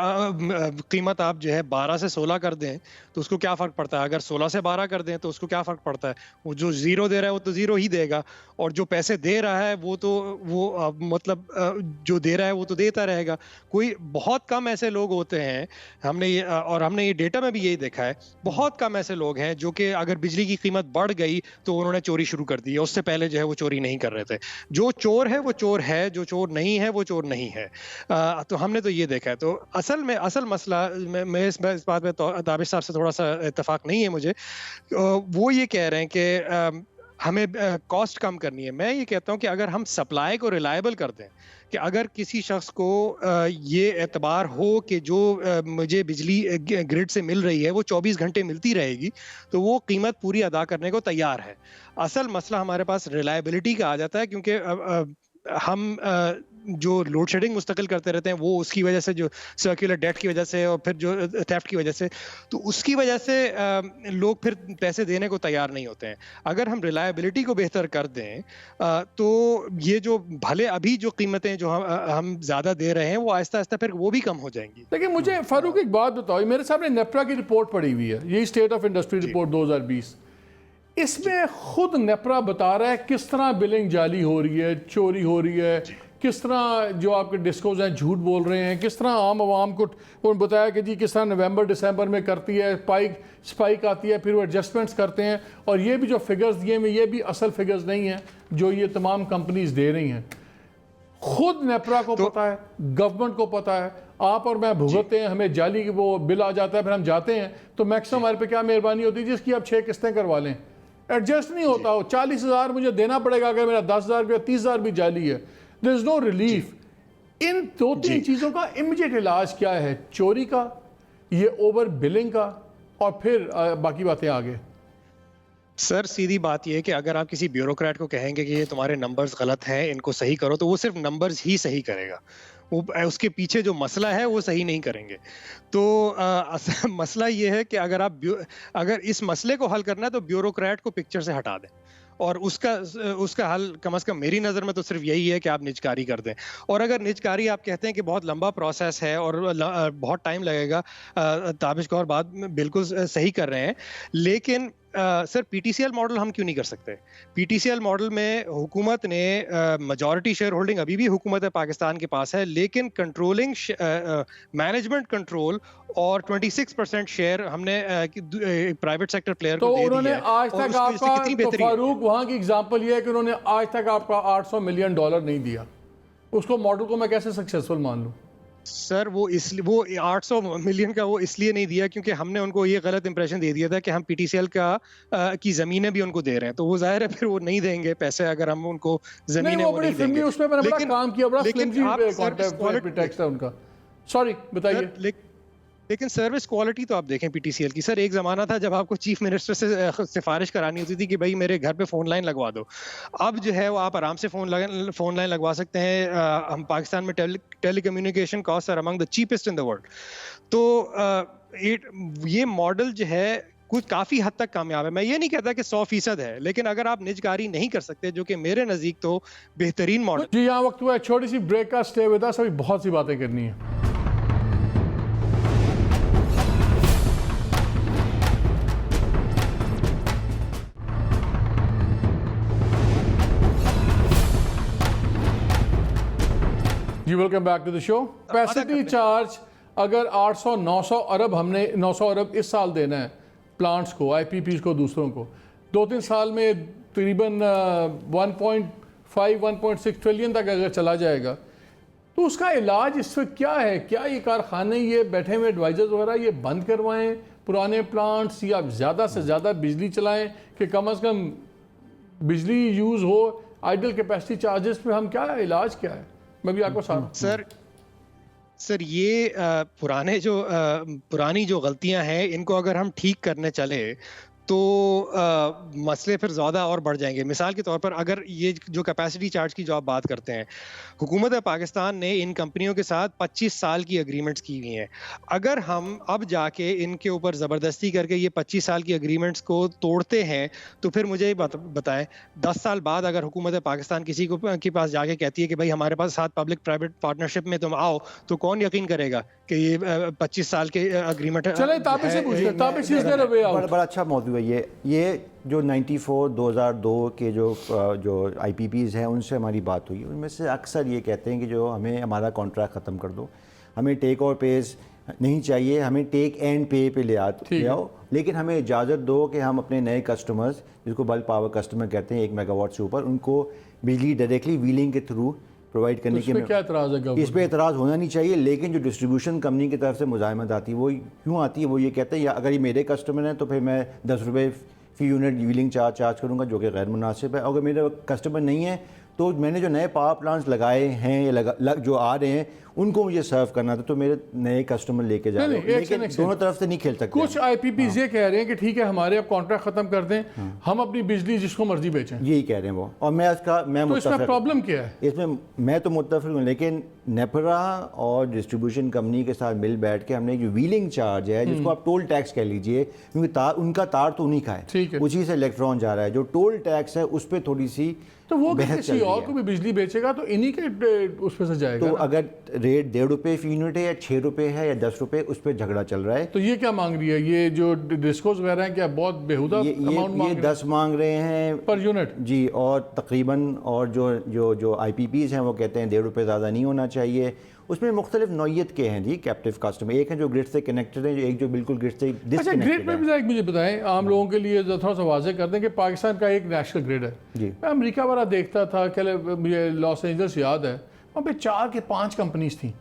قیمت آپ جو ہے 12 سے 16 کر دیں تو اس کو کیا فرق پڑتا ہے, اگر 16 سے 12 کر دیں تو اس کو کیا فرق پڑتا ہے. وہ جو 0 دے رہا ہے وہ تو 0 ہی دے گا, اور جو پیسے دے رہا ہے وہ تو وہ مطلب جو دے رہا ہے وہ تو دیتا رہے گا. کوئی بہت کم ایسے لوگ ہوتے ہیں, ہم نے یہ ڈیٹا میں بھی یہی دیکھا ہے, بہت کم ایسے لوگ ہیں جو کہ اگر بجلی کی قیمت بڑھ گئی تو انہوں نے چوری شروع کر دی, اس سے پہلے جو ہے وہ چوری نہیں کر رہے تھے. جو چور ہے وہ چور ہے, جو چور نہیں ہے وہ چور نہیں ہے. تو ہم نے تو یہ دیکھا ہے. تو اصل مسئلہ میں اس بات میں تابش صاحب سے تھوڑا سا اتفاق نہیں ہے مجھے. وہ یہ کہہ رہے ہیں کہ ہمیں کاسٹ کم کرنی ہے. میں یہ کہتا ہوں کہ اگر ہم سپلائی کو ریلائبل کر دیں, کہ اگر کسی شخص کو یہ اعتبار ہو کہ جو مجھے بجلی گرڈ سے مل رہی ہے وہ 24 گھنٹے ملتی رہے گی, تو وہ قیمت پوری ادا کرنے کو تیار ہے. اصل مسئلہ ہمارے پاس ریلائبلٹی کا آ جاتا ہے, کیونکہ ہم جو لوڈ شیڈنگ مستقل کرتے رہتے ہیں وہ اس کی وجہ سے, جو سرکولر ڈیٹ کی وجہ سے اور پھر جو تھیفٹ کی وجہ سے, تو اس کی وجہ سے لوگ پھر پیسے دینے کو تیار نہیں ہوتے ہیں. اگر ہم ریلائبلٹی کو بہتر کر دیں تو یہ جو بھلے ابھی جو قیمتیں جو ہم زیادہ دے رہے ہیں وہ آہستہ آہستہ پھر وہ بھی کم ہو جائیں گی. لیکن مجھے فاروق ایک بات بتاؤ, میرے سامنے نیپرا کی رپورٹ پڑی ہوئی ہے, یہی اسٹیٹ آف انڈسٹری رپورٹ 2020. اس میں خود نیپرا بتا رہا ہے کس طرح بلنگ جعلی ہو رہی ہے, چوری ہو رہی ہے, کس طرح جو آپ کے ڈسکوز ہیں جھوٹ بول رہے ہیں, کس طرح عام عوام کو بتایا کہ جی کس طرح نومبر دسمبر میں کرتی ہے, سپائک آتی ہے, پھر وہ ایڈجسٹمنٹس کرتے ہیں. اور یہ بھی جو فگرز دیے ہیں یہ بھی اصل فگرز نہیں ہیں جو یہ تمام کمپنیز دے رہی ہیں. خود نیپرا کو پتا ہے, گورنمنٹ کو پتا ہے, آپ اور میں بھگتتے ہیں, ہمیں جعلی کی وہ بل آ جاتا ہے, پھر ہم جاتے ہیں تو میکسیمم ہمارے پہ کیا مہربانی ہوتی ہے جس کی آپ 6 قسطیں کروا لیں. ایڈجسٹ نہیں ہوتا, ہو 40,000 مجھے دینا پڑے گا اگر میرا 10,000 یا 30,000 بھی جعلی ہے. there is no relief. ان 2-3 چیزوں کا امیڈیٹ علاج کیا ہے, چوری کا, یہ اوور بلنگ کا, اور پھر باقی باتیں آگے. سر سیدھی بات یہ ہے کہ اگر آپ کسی بیوروکریٹ کو کہیں گے کہ یہ تمہارے نمبرز غلط ہیں, ان کو صحیح کرو, تو وہ صرف نمبرز ہی صحیح کرے گا, وہ اس کے پیچھے جو مسئلہ ہے وہ صحیح نہیں کریں گے. تو مسئلہ یہ ہے کہ اگر اس مسئلے کو حل کرنا ہے تو بیوروکریٹ کو پکچر سے ہٹا دیں, اور اس کا حل کم از کم میری نظر میں تو صرف یہی ہے کہ آپ نجکاری کر دیں. اور اگر نجکاری آپ کہتے ہیں کہ بہت لمبا پروسیس ہے اور بہت ٹائم لگے گا, تابش کور بات بالکل صحیح کر رہے ہیں, لیکن sir P T C L model ہم کیوں نہیں کر سکتے؟ P T C L model میں حکومت نے میجورٹی شیئر ہولڈنگ ابھی بھی حکومت پاکستان کے پاس ہے, لیکن کنٹرولنگ مینجمنٹ کنٹرول اور 26% شیئر ہم نے پرائیویٹ سیکٹر پلیئر کو دے دی ہے. آج تک آپ کا تو فاروق وہاں کی ایگزامپل یہ ہے کہ انہوں نے آج تک آپ کا $800 ملین نہیں دیا. اس کو ماڈل کو میں کیسے سکسیسفل مان لوں؟ سر وہ 800 ملین کا وہ اس لیے نہیں دیا کیونکہ ہم نے ان کو یہ غلط امپریشن دے دیا تھا کہ ہم پی ٹی سی ایل کی زمینیں بھی ان کو دے رہے ہیں, تو وہ ظاہر ہے پھر وہ نہیں دیں گے پیسے اگر ہم ان کو زمینیں وہ نہیں دیں گے. اس میں میں نے بڑا کام کیا, بڑا فلمزی کانٹیکٹ ٹیکسٹ ہے ان کا. سوری بتائیے. لیکن سروس کوالٹی تو آپ دیکھیں پی ٹی سی ایل کی. سر ایک زمانہ تھا جب آپ کو چیف منسٹر سے سفارش کرانی ہوتی تھی کہ بھائی میرے گھر پہ فون لائن لگوا دو. اب جو ہے وہ آپ آرام سے فون لائن لگوا سکتے ہیں. ہم پاکستان میں telecommunication cost are among the cheapest in the world. تو یہ ماڈل جو ہے کچھ کافی حد تک کامیاب ہے. میں یہ نہیں کہتا کہ 100% ہے, لیکن اگر آپ نجکاری نہیں کر سکتے, جو کہ میرے نزدیک تو بہترین ماڈل. جی یہاں وقت ہوا ہے چھوٹی سی بریک کا, اسٹے ود اس, ابھی بہت سی باتیں کرنی ہیں. جی welcome back to the show. Capacity charge اگر 800-900 ارب ہم نے 900 ارب اس سال دینا ہے پلانٹس کو, آئی پی پیز کو, دوسروں کو, 2-3 سال میں تقریباً 1.5-1.6 ٹریلین تک اگر چلا جائے گا تو اس کا علاج اس وقت کیا ہے؟ کیا یہ کارخانے یہ بیٹھے ہوئے ایڈوائزرز وغیرہ یہ بند کروائیں پرانے پلانٹس, یا زیادہ سے زیادہ بجلی چلائیں کہ کم از کم بجلی یوز ہو؟ آئیڈل کیپیسٹی چارجز پہ ہم کیا علاج کیا ہے؟ میں بھی آپ کو سر یہ پرانی جو غلطیاں ہیں ان کو اگر ہم ٹھیک کرنے چلے تو مسئلے پھر زیادہ اور بڑھ جائیں گے. مثال کے طور پر اگر یہ جو کیپیسٹی چارج کی جو آپ بات کرتے ہیں, حکومت پاکستان نے ان کمپنیوں کے ساتھ 25 سال کی اگریمنٹس کی ہوئی ہیں. اگر ہم اب جا کے ان کے اوپر زبردستی کر کے یہ 25 سال کی اگریمنٹس کو توڑتے ہیں تو پھر مجھے بتائیں 10 سال بعد اگر حکومت پاکستان کسی کو کے پاس جا کے کہتی ہے کہ بھائی ہمارے پاس ساتھ پبلک پرائیویٹ پارٹنرشپ میں تم آؤ, تو کون یقین کرے گا کہ یہ 25 سال کے اگریمنٹ؟ چلیں تابع سے پوچھتے ہیں, تابع سے بڑا اچھا موضوع ہے یہ جو 94-2002 کے جو آئی پی پیز ہیں ان سے ہماری بات ہوئی, ان میں سے اکثر یہ کہتے ہیں کہ جو ہمیں ہمارا کانٹریکٹ ختم کر دو, ہمیں ٹیک اور پیز نہیں چاہیے, ہمیں ٹیک اینڈ پے پہ لے آؤ, لیکن ہمیں اجازت دو کہ ہم اپنے نئے کسٹمرز جس کو بلک پاور کسٹمر کہتے ہیں 1 میگا واٹ سے اوپر, ان کو بجلی ڈائریکٹلی ویلنگ کے تھرو پرووائڈ کرنے کے. کیا اعتراض ہے؟ اس پہ اعتراض ہونا نہیں چاہیے, لیکن جو ڈسٹریبیوشن کمپنی کی طرف سے مزاحمت آتی ہے وہ کیوں آتی ہے؟ وہ یہ کہتے ہیں یا اگر یہ میرے کسٹمر ہیں تو پھر میں 10 روپے فی یونٹ ویلنگ چارج کروں گا جو کہ غیر مناسب ہے. اگر میرے کسٹمر نہیں ہے تو میں نے جو نئے پاور پلانٹس لگائے ہیں یا جو آ رہے ہیں ان کو مجھے سرو کرنا تھا, تو میرے نئے کسٹمر لے کے جا رہے ہیں, لیکن دونوں طرف سے نہیں کھیل سکتے. کچھ آئی پی پیز یہ کہہ رہے ہیں کہ ٹھیک ہے ہمارے اب کانٹریکٹ ختم کر دیں, ہم اپنی بجلی جس کو مرضی بیچیں, یہی کہہ رہے ہیں وہ. اور میں اس میں پرابلم کیا ہے؟ اس میں تو متفق ہوں, لیکن نیپرا اور ڈسٹریبیوشن کمپنی کے ساتھ مل بیٹھ کے ہم نے جو ویلنگ چارج ہے جس کو آپ ٹول ٹیکس کہہ لیجئے, کیونکہ ان کا تار تو انہیں کا ہے, اسی سے الیکٹران جا رہا ہے, جو ٹول ٹیکس ہے اس پہ تھوڑی سی تو وہ کسی اور کو بھی بجلی بیچے گا تو انہی کے اس پہ سے جائے گا. تو اگر ریٹ 1.5 روپے فی یونٹ ہے یا 6 روپے ہے یا 10 روپے, اس پہ جھگڑا چل رہا ہے. تو یہ کیا مانگ رہی ہے؟ یہ جو ڈسکوز وغیرہ ہیں کیا بہت بےہودہ اماؤنٹ یہ 10 مانگ رہے ہیں پر یونٹ؟ جی, اور تقریباً اور جو آئی پی پیز ہیں وہ کہتے ہیں 1.5 روپے زیادہ نہیں ہونا چاہیے. اس میں مختلف نوعیت کے ہیں جی کیپٹیو کسٹمر, ایک ہیں جو گرڈ سے کنیکٹڈ ہیں, ایک جو بالکل گرڈ سے ڈسکنیکٹڈ ہے. گرڈ میں بھی ایک مجھے بتائیں, عام لوگوں کے لیے تھوڑا سا واضح کر دیں کہ پاکستان کا ایک نیشنل گرڈ ہے. میں امریکہ والا دیکھتا تھا, مجھے لاس اینجلس یاد ہے, وہاں پہ 4 کے 5 کمپنیز تھیں,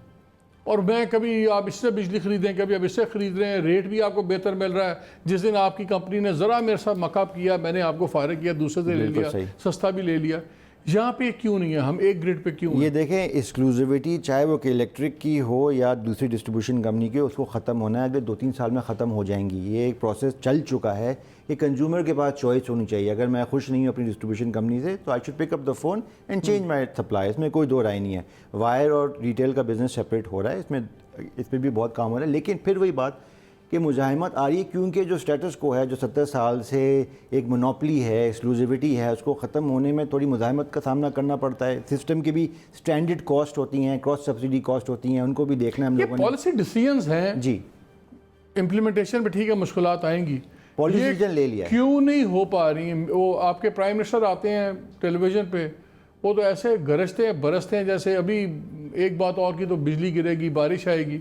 اور میں کبھی آپ اس سے بجلی خریدیں, کبھی آپ اس سے خرید رہے ہیں, ریٹ بھی آپ کو بہتر مل رہا ہے. جس دن آپ کی کمپنی نے ذرا میرے ساتھ مکاب کیا, میں نے آپ کو فارغ کیا, دوسرے سے لے لیا, سستا بھی لے لیا. یہاں پہ کیوں نہیں ہے؟ ہم ایک گریڈ پہ کیوں؟ یہ دیکھیں ایکسکلوزیوٹی چاہے وہ کہ الیکٹرک کی ہو یا دوسری ڈسٹریبیوشن کمپنی کی, اس کو ختم ہونا ہے, اگلے 2-3 سال میں ختم ہو جائیں گی. یہ ایک پروسیس چل چکا ہے کہ کنزیومر کے پاس چوائس ہونی چاہیے. اگر میں خوش نہیں ہوں اپنی ڈسٹریبیوشن کمپنی سے تو I should pick up the phone and change my supply. اس میں کوئی دو رائے نہیں ہے. وائر اور ریٹیل کا بزنس سپریٹ ہو رہا ہے, اس پہ بھی بہت کام ہو رہا ہے, لیکن پھر وہی بات کہ مزاحمت آ رہی ہے کیونکہ جو سٹیٹس کو ہے, جو 70 سال سے ایک مونوپلی ہے, ایکسکلوزیوٹی ہے, اس کو ختم ہونے میں تھوڑی مزاحمت کا سامنا کرنا پڑتا ہے. سسٹم کی بھی سٹینڈرڈ کاسٹ ہوتی ہیں, کراس سبسڈی کاسٹ ہوتی ہیں, ان کو بھی دیکھنا ہے ہم لوگوں نے. پالیسی ڈیسیژنز ہیں جی, امپلیمنٹیشن پہ ٹھیک ہے مشکلات آئیں گی, پالیسی ڈیسیژن لے لیا, کیوں نہیں ہو پا رہی؟ وہ آپ کے پرائم منسٹر آتے ہیں ٹیلی ویژن پہ, وہ تو ایسے گرجتے ہیں برستے ہیں جیسے ابھی ایک بات اور کی تو بجلی گرے گی, بارش آئے گی.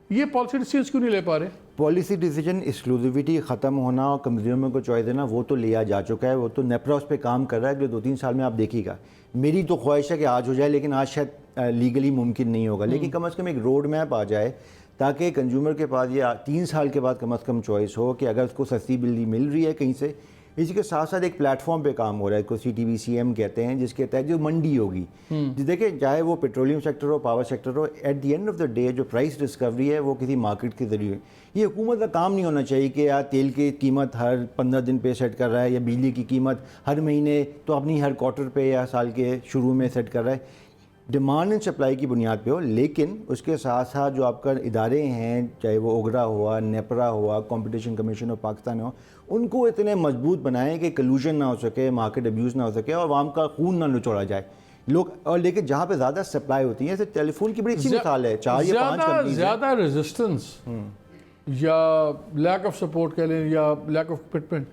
یہ پالیسی ڈیسیژنز کیوں نہیں لے پا رہے؟ پالیسی ڈیسیجن ایکسکلوزیوٹی ختم ہونا اور کنزیومر کو چوائس دینا وہ تو لیا جا چکا ہے, وہ تو نیپرا اس پہ کام کر رہا ہے. اگلے 2-3 سال میں آپ دیکھیے گا. میری تو خواہش ہے کہ آج ہو جائے, لیکن آج شاید لیگلی ممکن نہیں ہوگا, لیکن کم از کم ایک روڈ میپ آ جائے تاکہ کنزیومر کے پاس یہ 3 سال کے بعد کم از کم چوائس ہو کہ اگر اس کو سستی بجلی مل رہی ہے کہیں سے. اسی کے ساتھ ساتھ ایک پلیٹ فارم پہ کام ہو رہا ہے, کو CTVCM کہتے ہیں, جس کے تحت جو منڈی ہوگی, دیکھیں چاہے وہ پیٹرولیم سیکٹر ہو, پاور سیکٹر ہو, at the end of the day جو پرائس ڈسکوری ہے وہ کسی مارکیٹ کے ذریعے. یہ حکومت کا کام نہیں ہونا چاہیے کہ یار تیل کی قیمت ہر 15 دن پہ سیٹ کر رہا ہے, یا بجلی کی قیمت ہر مہینے تو اپنی ہر کوارٹر پہ یا سال کے شروع میں سیٹ کر رہا ہے. ڈیمانڈ اینڈ سپلائی کی بنیاد پہ ہو, لیکن اس کے ساتھ ساتھ جو آپ کا ادارے ہیں, چاہے وہ اوگرا ہوا, نیپرا ہوا, کمپٹیشن کمیشن آف پاکستان ہو, ان کو اتنے مضبوط بنائیں کہ کلوژن نہ ہو سکے, مارکیٹ ابیوز نہ ہو سکے, اور عوام کا خون نہ نچوڑا جائے لوگ. اور لیکن جہاں پہ زیادہ سپلائی ہوتی ہے, ٹیلی فون کی بڑی اچھی مثال ہے, 4 یا 5 کمپنیز, زیادہ ریزسٹنس یا لیک آف سپورٹ کہہ لیں یا لیک آف کمٹمنٹ.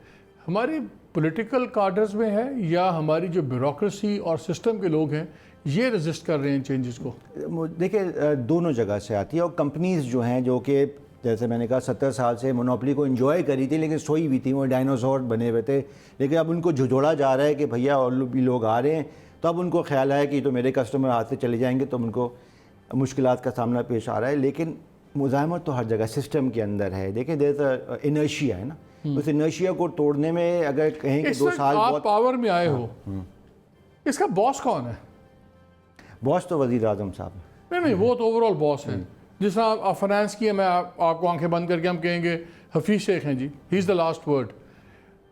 ہماری پولیٹیکل کارڈرز میں ہے یا ہماری جو بیوروکریسی اور سسٹم کے لوگ ہیں یہ رزسٹ کر رہے ہیں چینجز کو؟ دیکھیں دونوں جگہ سے آتی ہے، اور کمپنیز جو ہیں جو کہ جیسے میں نے کہا 70 سال سے مونوپلی کو انجوائے کری تھی لیکن سوئی ہوئی تھی، وہ ڈائناسور بنے ہوئے تھے، لیکن اب ان کو جھجوڑا جا رہا ہے کہ بھیا اور بھی لوگ آ رہے ہیں، تو اب ان کو خیال آیا کہ یہ تو میرے کسٹمر ہاتھ سے چلے جائیں گے، تو ان کو مشکلات کا سامنا پیش آ رہا ہے۔ لیکن مزاحمت تو ہر جگہ سسٹم کے اندر ہے۔ دیکھیں دیر انرشیا ہے نا، اس انرشیا کو توڑنے میں اگر کہیں کہ 2 سال آپ پاور میں آئے ہو، اس کا باس کون ہے؟ باس تو وزیر اعظم صاحب نہیں وہ تو اوور آل باس ہیں۔ جس طرح آپ فائنانس کی ہے، میں آپ کو آنکھیں بند کر کے ہم کہیں گے حفیظ شیخ ہیں جی، ہی از دا لاسٹ ورڈ۔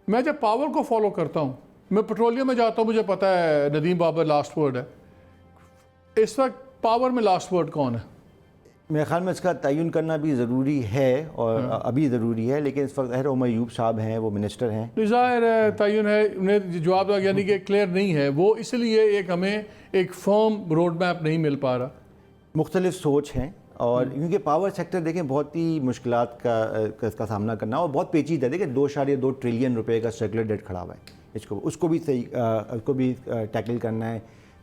میں جب پاور کو فالو کرتا ہوں، میں پیٹرولیم میں جاتا ہوں، مجھے پتہ ہے ندیم بابر لاسٹ ورڈ ہے۔ اس وقت پاور میں لاسٹ ورڈ کون ہے؟ میرے خیال میں اس کا تعین کرنا بھی ضروری ہے اور ابھی ضروری ہے، لیکن اس وقت عمر ایوب صاحب ہیں، وہ منسٹر ہیں۔ ظاہر ہے تعین ہے، انہیں جواب یعنی کہ کلیئر نہیں ہے وہ، اس لیے ایک ہمیں ایک فرم روڈ میپ نہیں مل پا رہا۔ مختلف سوچ ہیں، اور کیونکہ پاور سیکٹر دیکھیں بہت ہی مشکلات کا سامنا کرنا اور بہت پیچیدہ ہے۔ دیکھیں 2.2 ٹریلین روپے کا سرکولر ڈیٹ کھڑا ہوا ہے، اس کو بھی ٹیکل کرنا ہے۔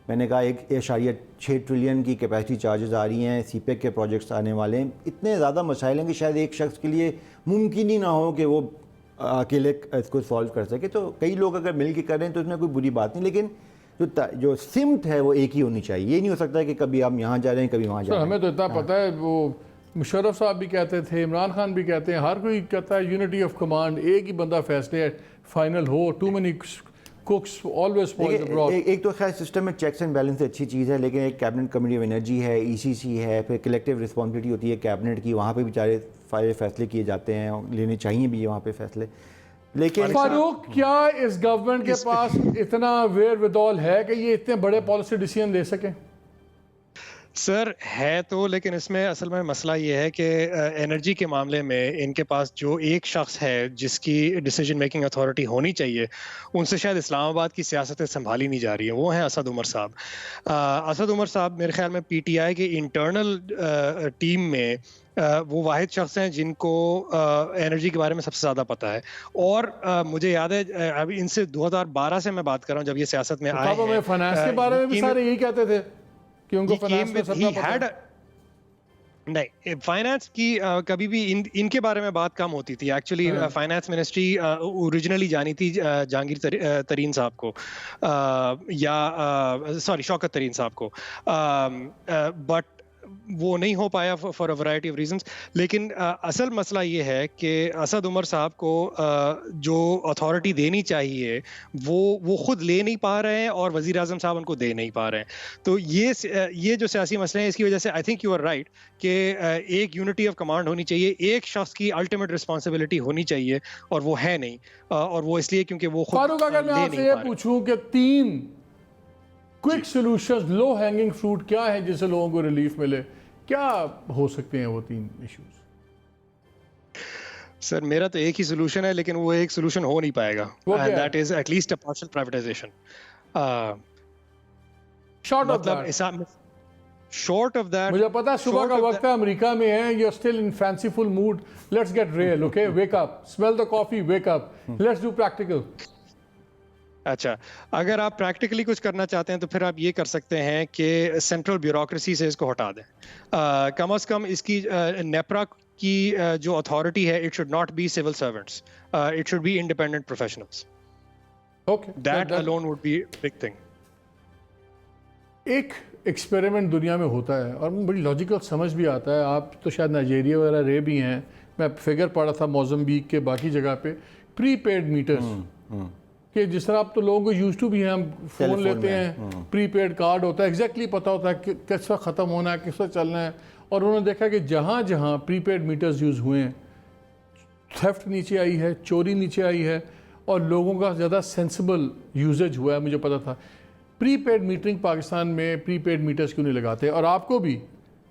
میں نے کہا 1.6 ٹریلین کی کیپیسٹی چارجز آ رہی ہیں، سی پیک کے پروجیکٹس آنے والے ہیں، اتنے زیادہ مسائل ہیں کہ شاید ایک شخص کے لیے ممکن ہی نہ ہو کہ وہ اکیلے اس کو سالو کر سکے۔ تو کئی لوگ اگر مل کے کر رہے ہیں تو اس میں کوئی بری بات نہیں، لیکن جو سمت ہے وہ ایک ہی ہونی چاہیے۔ یہ نہیں ہو سکتا کہ کبھی ہم یہاں جا رہے ہیں کبھی وہاں جا رہے ہیں۔ ہمیں تو اتنا پتہ ہے، وہ مشرف صاحب بھی کہتے تھے، عمران خان بھی کہتے ہیں، ہر کوئی کہتا ہے یونٹی آف کمانڈ، ایک ہی بندہ فیصلے فائنل ہو، too many cooks always spoil the broth. ایک تو خیر سسٹم میں چیکس اینڈ بیلنس اچھی چیز ہے، لیکن ایک کیبنٹ کمیٹی آف انرجی ہے، ECC ہے، پھر کلیکٹیو رسپانسبلٹی ہوتی ہے کیبنٹ کی، وہاں پہ بیچارے فیصلے کیے جاتے ہیں، لینے چاہیے بھی وہاں پہ فیصلے۔ لیکن فاروق، کیا اس گورنمنٹ کے پاس اتنا ویئر ودال ہے کہ یہ اتنے بڑے پالیسی ڈیسیژن لے سکیں؟ سر ہے تو، لیکن اس میں اصل میں مسئلہ یہ ہے کہ انرجی کے معاملے میں ان کے پاس جو ایک شخص ہے جس کی ڈیسیجن میکنگ اتھارٹی ہونی چاہیے، ان سے شاید اسلام آباد کی سیاستیں سنبھالی نہیں جا رہی ہیں، وہ ہیں اسد عمر صاحب۔ اسد عمر صاحب میرے خیال میں PTI کے انٹرنل ٹیم میں وہ واحد شخص ہیں جن کو انرجی کے بارے میں سب سے زیادہ پتہ ہے، اور مجھے یاد ہے ابھی ان سے 2012 سے میں بات کر رہا ہوں جب یہ سیاست میں آئے ہیں۔ فائنانس کے بارے میں بھی سارے یہی کہتے تھے کہ ان کو فائنانس میں سب کا پتہ ہے۔ نہیں، فائنانس کی کبھی بھی ان کے بارے میں بات کم ہوتی تھی۔ ایکچولی فائنانس منسٹری اوریجنلی جانی تھی جہانگیر ترین صاحب کو، یا سوری شوکت ترین صاحب کو، بٹ وہ نہیں ہو پایا for a variety of reasons. لیکن اصل مسئلہ یہ ہے کہ اسد عمر صاحب کو جو اتھارٹی دینی چاہیے وہ خود لے نہیں پا رہے ہیں، اور وزیر اعظم صاحب ان کو دے نہیں پا رہے ہیں۔ تو یہ جو سیاسی مسئلے ہیں، اس کی وجہ سے I think you are right کہ ایک یونٹی آف کمانڈ ہونی چاہیے، ایک شخص کی الٹیمیٹ رسپانسبلٹی ہونی چاہیے، اور وہ ہے نہیں، اور وہ اس لیے کیونکہ وہ خود فاروق، اگر میں آپ سے یہ پوچھوں کہ 3 کوئک سولوشنز، لو ہینگنگ فروٹ کیا ہیں جس سے لوگوں کو ریلیف ملے، کیا ہو سکتے ہیں وہ 3 ایشوز؟ سر میرا تو ایک ہی سولوشن ہے، لیکن وہ ایک سولوشن ہو نہیں پائے گا، that is at least a partial privatization. Short of that, short of that, مجھے پتا صبح کا وقت ہے، امریکہ میں ہیں، you are still in fanciful mode, let's get real, okay, wake up, smell the coffee, wake up, let's do practical. اچھا، اگر آپ پریکٹیکلی کچھ کرنا چاہتے ہیں تو پھر آپ یہ کر سکتے ہیں کہ سینٹرل بیوروکریسی سے اس کو ہٹا دیں، کم از کم اس کی نیپرا کی جو اتھارٹی ہے، it should not be civil servants, it should be independent professionals, that alone would be a big thing۔ ایک ایکسپیریمنٹ دنیا میں ہوتا ہے اور بڑی لاجیکل سمجھ بھی آتا ہے، آپ تو شاید نائجیریا وغیرہ رہے بھی ہیں، میں فگر پڑھا تھا موزمبیک کے باقی جگہ پہ، پری پیڈ میٹرز، کہ جس طرح آپ تو لوگوں کو یوز ٹو بھی ہیں، ہم فون لیتے ہیں، پری پیڈ کارڈ ہوتا ہے، ایگزیکٹلی پتہ ہوتا ہے کہ کس وقت ختم ہونا ہے، کس وقت چلنا ہے، اور انہوں نے دیکھا کہ جہاں جہاں پری پیڈ میٹرز یوز ہوئے ہیں، تھیفٹ نیچے آئی ہے، چوری نیچے آئی ہے، اور لوگوں کا زیادہ سینسیبل یوزیج ہوا ہے۔ مجھے پتا تھا پری پیڈ میٹرنگ پاکستان میں پری پیڈ میٹرز کیوں نہیں لگاتے، اور آپ کو بھی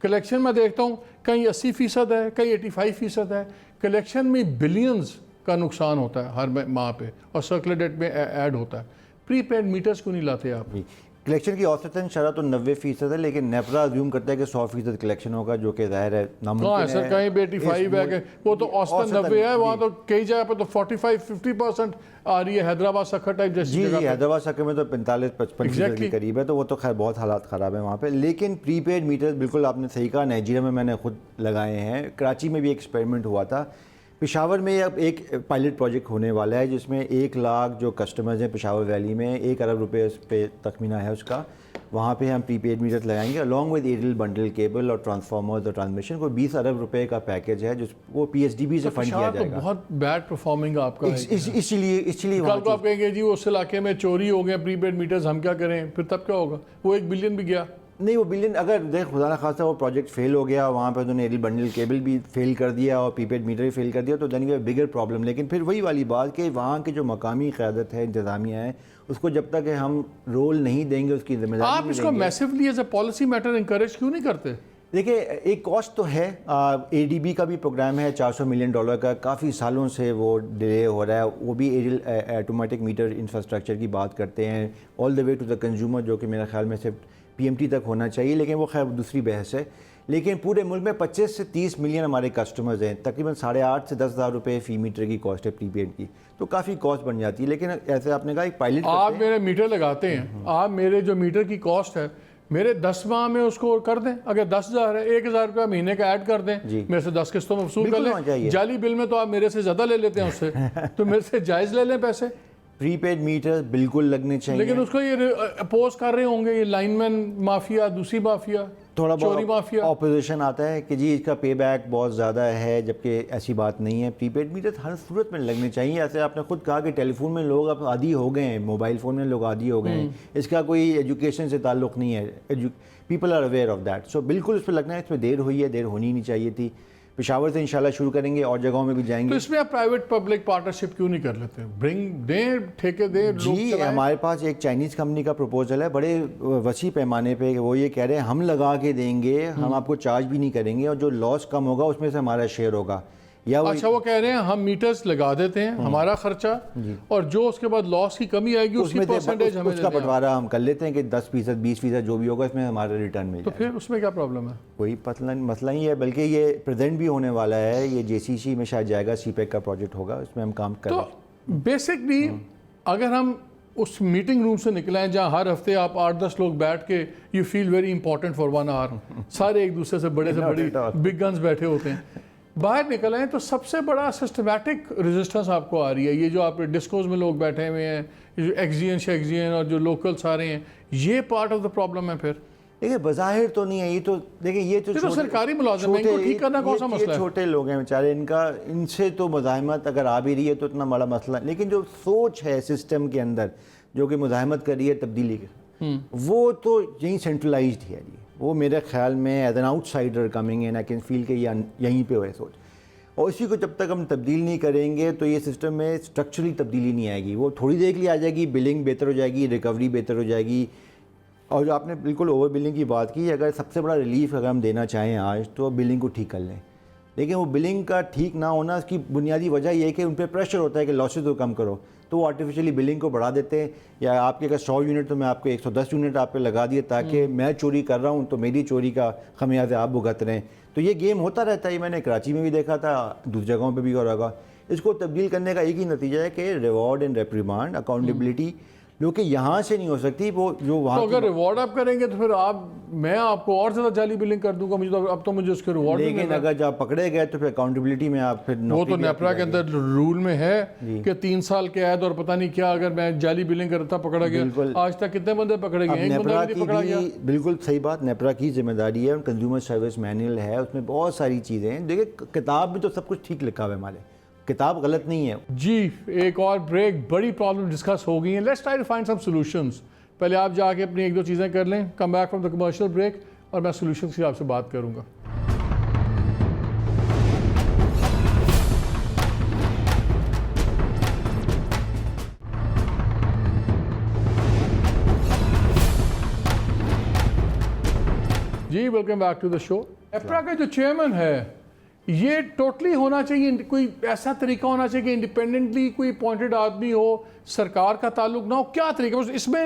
کلیکشن میں دیکھتا ہوں کہیں 80% ہے، کہیں 85% ہے، کلیکشن میں بلینز کا نقصان ہوتا ہے ہر ماہ پہ، اور سرکولر ڈیٹ میں ایڈ ہوتا ہے، پری پیڈ میٹرز کیوں نہیں لاتے آپ؟ کلیکشن کی اوسطاً شرح تو 90% ہے، لیکن نیپرا ازیوم کرتا ہے کہ 100% کلیکشن ہوگا، جو کہ ظاہر ہے ہاں ناممکن سر، ہے۔ کہیں بھی 85 ہے کہ وہ تو اوسطاً 90 ہے، وہاں تو کئی جگہ پہ تو 45-50% آ رہی ہے، حیدرآباد سکھر ٹائپ جیسی جی جگہ جی، پہ۔ حیدرآباد سکر میں تو 45-55% کے قریب ہے، تو وہ تو خیر بہت حالات خراب ہیں وہاں پہ۔ لیکن پری پیڈ میٹر بالکل آپ نے صحیح کہا، نائجیریا میں نے خود لگائے ہیں، کراچی میں بھی ایکسپیریمنٹ ہوا تھا، پشاور میں اب ایک پائلٹ پروجیکٹ ہونے والا ہے جس میں 1 لاکھ جو کسٹمرز ہیں پشاور ویلی میں، 1 ارب روپے اس پہ تخمینہ ہے اس کا، وہاں پہ ہم پری پیڈ میٹر لگائیں گے along with Airtel bundle cable اور ٹرانسفارمرز اور ٹرانسمیشن کو 20 ارب روپے کا پیکیج ہے، جس وہ پی ایس ڈی بی سے فنڈ کیا جائے گا۔ بہت بیڈ پرفارمنگ آپ کا ہے، اس لیے کل کو آپ کہیں گے جی اس علاقے میں چوری ہو گئے پری پیڈ میٹرز، ہم کیا کریں؟ پھر تب کیا ہوگا؟ وہ 1 بلین بھی گیا۔ نہیں، وہ بلین اگر دیکھ خدا نخواستہ وہ پروجیکٹ فیل ہو گیا، وہاں پہ انہوں نے ایئرٹیل بنڈل کیبل بھی فیل کر دیا اور پری پیڈ میٹر بھی فیل کر دیا، تو دین یو بگر پرابلم۔ لیکن پھر وہی والی بات کہ وہاں کی جو مقامی قیادت ہے، انتظامیہ ہے، اس کو جب تک ہم رول نہیں دیں گے، اس کی ذمہ داری آپ اس کو massively as a policy matter encourage کیوں نہیں کرتے؟ دیکھیں ایک کاسٹ تو ہے، اے ڈی بی کا بھی پروگرام ہے $400 ملین کا، کافی سالوں سے وہ ڈیلے ہو رہا ہے، وہ بھی ایئرٹیل آٹومیٹک میٹر انفراسٹرکچر کی بات کرتے ہیں آل دا وے ٹو دا کنزیومر، جو کہ میرے خیال میں صرف پی ایم ٹی تک ہونا چاہیے، لیکن وہ خیر دوسری بحث ہے۔ لیکن پورے ملک میں 25 سے 30 ملین ہمارے کسٹمرز ہیں، تقریباً 8,500 سے 10,000 روپے فی میٹر کی کاسٹ ہے پری پیڈ کی، تو کافی کاسٹ بن جاتی ہے۔ لیکن ایسے آپ نے کہا ایک پائلٹ آپ میرے میٹر لگاتے ہیں، آپ میرے جو میٹر کی کاسٹ ہے میرے 10 ماہ میں اس کو کر دیں، اگر 10,000 ہے 1,000 روپیہ مہینے کا ایڈ کر دیں، میرے سے 10 قسطوں میں وصول کر لیں۔ جعلی بل میں تو آپ میرے سے زیادہ لے لیتے ہیں اس سے، تو میرے سے جائز لے لیں پیسے۔ پری پیڈ میٹر بالکل لگنے چاہیے، لیکن اس کو یہ اپوز کر رہے ہوں گے یہ لائن مین مافیا، دوسری مافیا، تھوڑا چوری مافیا، بہت اپوزیشن آتا ہے کہ جی اس کا پے بیک بہت زیادہ ہے، جبکہ ایسی بات نہیں ہے۔ پری پیڈ میٹر ہر صورت میں لگنے چاہیے۔ ایسے آپ نے خود کہا کہ ٹیلی فون میں لوگ اب عادی ہو گئے ہیں، موبائل فون میں لوگ عادی ہو گئے ہیں، اس کا کوئی ایجوکیشن سے تعلق نہیں ہے، people are aware of that, so بالکل اس پہ لگنا ہے۔ اس پہ دیر ہوئی ہے، دیر ہونی نہیں چاہیے تھی۔ پشاور سے انشاءاللہ شروع کریں گے، اور جگہوں میں بھی جائیں تو گے۔ اس میں آپ پرائیویٹ پبلک پارٹنرشپ کیوں نہیں کر لیتے؟ دیں ٹھیکے دیں، جی ہمارے پاس ایک چائنیز کمپنی کا پروپوزل ہے بڑے وسیع پیمانے پہ، وہ یہ کہہ رہے ہیں ہم لگا کے دیں گے، ہم آپ کو چارج بھی نہیں کریں گے، اور جو لاس کم ہوگا اس میں سے ہمارا شیئر ہوگا۔ یا اچھا وہ کہہ رہے ہیں ہم میٹرز لگا دیتے ہیں، ہمارا خرچہ، اور جو اس کے بعد لاس کی کمی آئے گی اس کی پرسنٹیج ہمیں اس کا بٹوارہ ہم کر لیتے ہیں کہ 10%، 20% جو بھی ہوگا اس میں ہمارا ریٹرن مل تو جائے۔ پھر اس میں کیا پرابلم ہے؟ کوئی مسئلہ نہیں ہے، بلکہ یہ پریزنٹ بھی ہونے والا ہے، یہ جے سی سی میں شاید جائے گا، سی پیک کا پروجیکٹ ہوگا، اس میں ہم کام کر رہے ہیں۔ تو بیسکلی اگر ہم اس میٹنگ روم سے نکلیں جہاں ہر ہفتے آپ 8-10 لوگ بیٹھ کے you feel very important for 1 hour، سارے ایک دوسرے سے بڑے بڑی بگ گنز بیٹھے ہوتے ہیں، باہر نکل آئیں تو سب سے بڑا سسٹمیٹک ریزسٹنس آپ کو آ رہی ہے۔ یہ جو آپ ڈسکوز میں لوگ بیٹھے ہوئے ہیں، جو ایکزین شیکزین اور جو لوکل سارے ہیں، یہ پارٹ آف دا پرابلم ہے۔ پھر دیکھیں بظاہر تو نہیں ہے، یہ تو دیکھیں یہ تو سرکاری ملازم ہیں، ان کو ٹھیک کرنا کون سا مسئلہ ہے؟ چھوٹے لوگ ہیں بیچارے، ان سے تو مزاحمت اگر آ بھی رہی ہے تو اتنا بڑا مسئلہ، لیکن جو سوچ ہے سسٹم کے اندر جو کہ مزاحمت کر رہی ہے تبدیلی کے، وہ تو یہیں سینٹرلائزڈ ہے جی۔ وہ میرے خیال میں as an outsider coming in I can feel کہ یہیں پہ ہوئے سوچ، اور اسی کو جب تک ہم تبدیل نہیں کریں گے تو یہ سسٹم میں اسٹرکچرلی تبدیلی نہیں آئے گی۔ وہ تھوڑی دیر کے لیے آ جائے گی، بلنگ بہتر ہو جائے گی، ریکوری بہتر ہو جائے گی، اور جو آپ نے بالکل اوور بلنگ کی بات کی، اگر سب سے بڑا ریلیف اگر ہم دینا چاہیں آج تو بلنگ کو ٹھیک کر لیں۔ لیکن وہ بلنگ کا ٹھیک نہ ہونا اس کی بنیادی وجہ یہ ہے کہ ان پہ پریشر ہوتا ہے کہ لاسز کو کم کرو، تو وہ آرٹیفیشلی بلنگ کو بڑھا دیتے ہیں، یا آپ کے اگر 100 یونٹ تو میں آپ کو 110 یونٹ آپ پہ لگا دیے تاکہ میں چوری کر رہا ہوں تو میری چوری کا خمیازہ آپ بھگت رہے ہیں۔ تو یہ گیم ہوتا رہتا ہے، میں نے کراچی میں بھی دیکھا تھا، دوسری جگہوں پہ بھی ہو رہا۔ اس کو تبدیل کرنے کا ایک ہی نتیجہ ہے کہ ریوارڈ اینڈ ریپریمانڈ، اکاؤنٹیبلٹی، جو کہ یہاں سے نہیں ہو سکتی، وہ جو وہاں تو اگر ریوارڈ آپ کریں گے تو پھر میں آپ کو اور زیادہ جعلی بلنگ کر دوں گا، اب تو مجھے اس کے ریوارڈ نہیں مل لیکن رہا۔ اگر جب پکڑے گئے تو پھر اکاؤنٹیبلٹی میں آپ پھر وہ تو نیپرا کے اندر رول میں ہے کہ 3 سال کے عید اور پتہ نہیں کیا، اگر میں جعلی بلنگ کرتا پکڑا گیا۔ آج تک کتنے بندے پکڑے گئے؟ ایک بندہ بھی پکڑا گیا۔ بالکل صحیح بات، نیپرا کی ذمہ داری ہے، کنزیومر سروس مینول ہے، اس میں بہت ساری چیزیں ہیں۔ دیکھیں کتاب میں تو سب کچھ ٹھیک لکھا ہوا ہے، ہمارے کتاب غلط نہیں ہے۔ جی ایک اور بریک، بڑی پرابلم ڈسکس ہو گئی ہیں، let's try to find some solutions. پہلے آپ جا کے اپنی 1-2 چیزیں کر لیں، come back from the commercial break, اور میں سولوشنز کی آپ سے بات کروں گا۔ جی welcome back to the show. NEPRA کا جو چیئرمین ہے یہ ٹوٹلی ہونا چاہیے، کوئی ایسا طریقہ ہونا چاہیے کہ انڈیپینڈنٹلی کوئی اپوائنٹڈ آدمی ہو، سرکار کا تعلق نہ ہو، کیا طریقہ؟ اس میں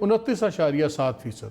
29.7%,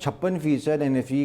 56% NFE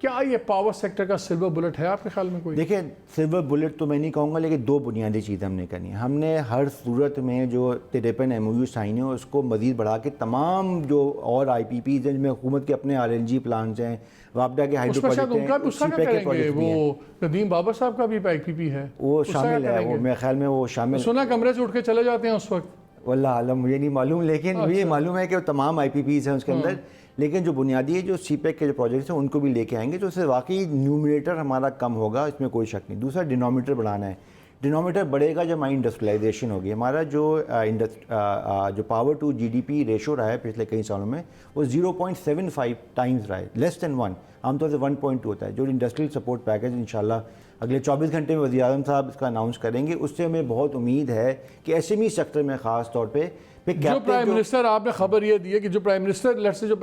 کیا یہ پاور سیکٹر کا سلور بلٹ ہے آپ کے خیال میں کوئی؟ دیکھیں سلور بلٹ تو میں نہیں کہوں گا، لیکن دو بنیادی چیزیں ہم نے کرنی ہے. ہم نے ہر صورت میں جو 53 MOU سائن ہے اس کو مزید بڑھا کے تمام جو اور IPPs ہیں جن میں حکومت کے اپنے RLG پلانٹس ہیں، وابڈا کے ہائیڈرو پروجیکٹ ہیں، اس کا کیا کریں گے؟ وہ ندیم بابر صاحب کا بھی IPP ہے، وہ شامل ہے. وہ میرے خیال میں وہ شامل، سنا کمرے سے اٹھ کے چلے جاتے ہیں اس وقت. واللہ عالم مجھے نہیں معلوم، لیکن مجھے معلوم ہے کہ وہ تمام IPPs ہیں اس کے اندر. لیکن جو بنیادی ہے جو CPEC کے جو پروجیکٹس ہیں ان کو بھی لے کے آئیں گے، تو اس سے واقعی نیومریٹر ہمارا کم ہوگا، اس میں کوئی شک نہیں. دوسرا ڈینومیٹر بڑھانا ہے. ڈینومیٹر بڑھے گا جب ہماری انڈسٹریلائزیشن ہوگی. ہمارا جو پاور ٹو GDP ریشو رہا ہے پچھلے کئی سالوں میں وہ 0.75 ٹائمز رہا ہے، لیس دین 1. عام طور سے 1.2 ہوتا ہے. جو انڈسٹریل سپورٹ پیکج انشاءاللہ اگلے 24 گھنٹے میں وزیر اعظم صاحب اس کا اناؤنس کریں گے، اس سے ہمیں بہت امید ہے کہ SME سیکٹر میں خاص طور پہ جو پرائم منسٹر آپ نے خبر یہ دی ہے کہ جو پرائم منسٹر لیٹ سے جو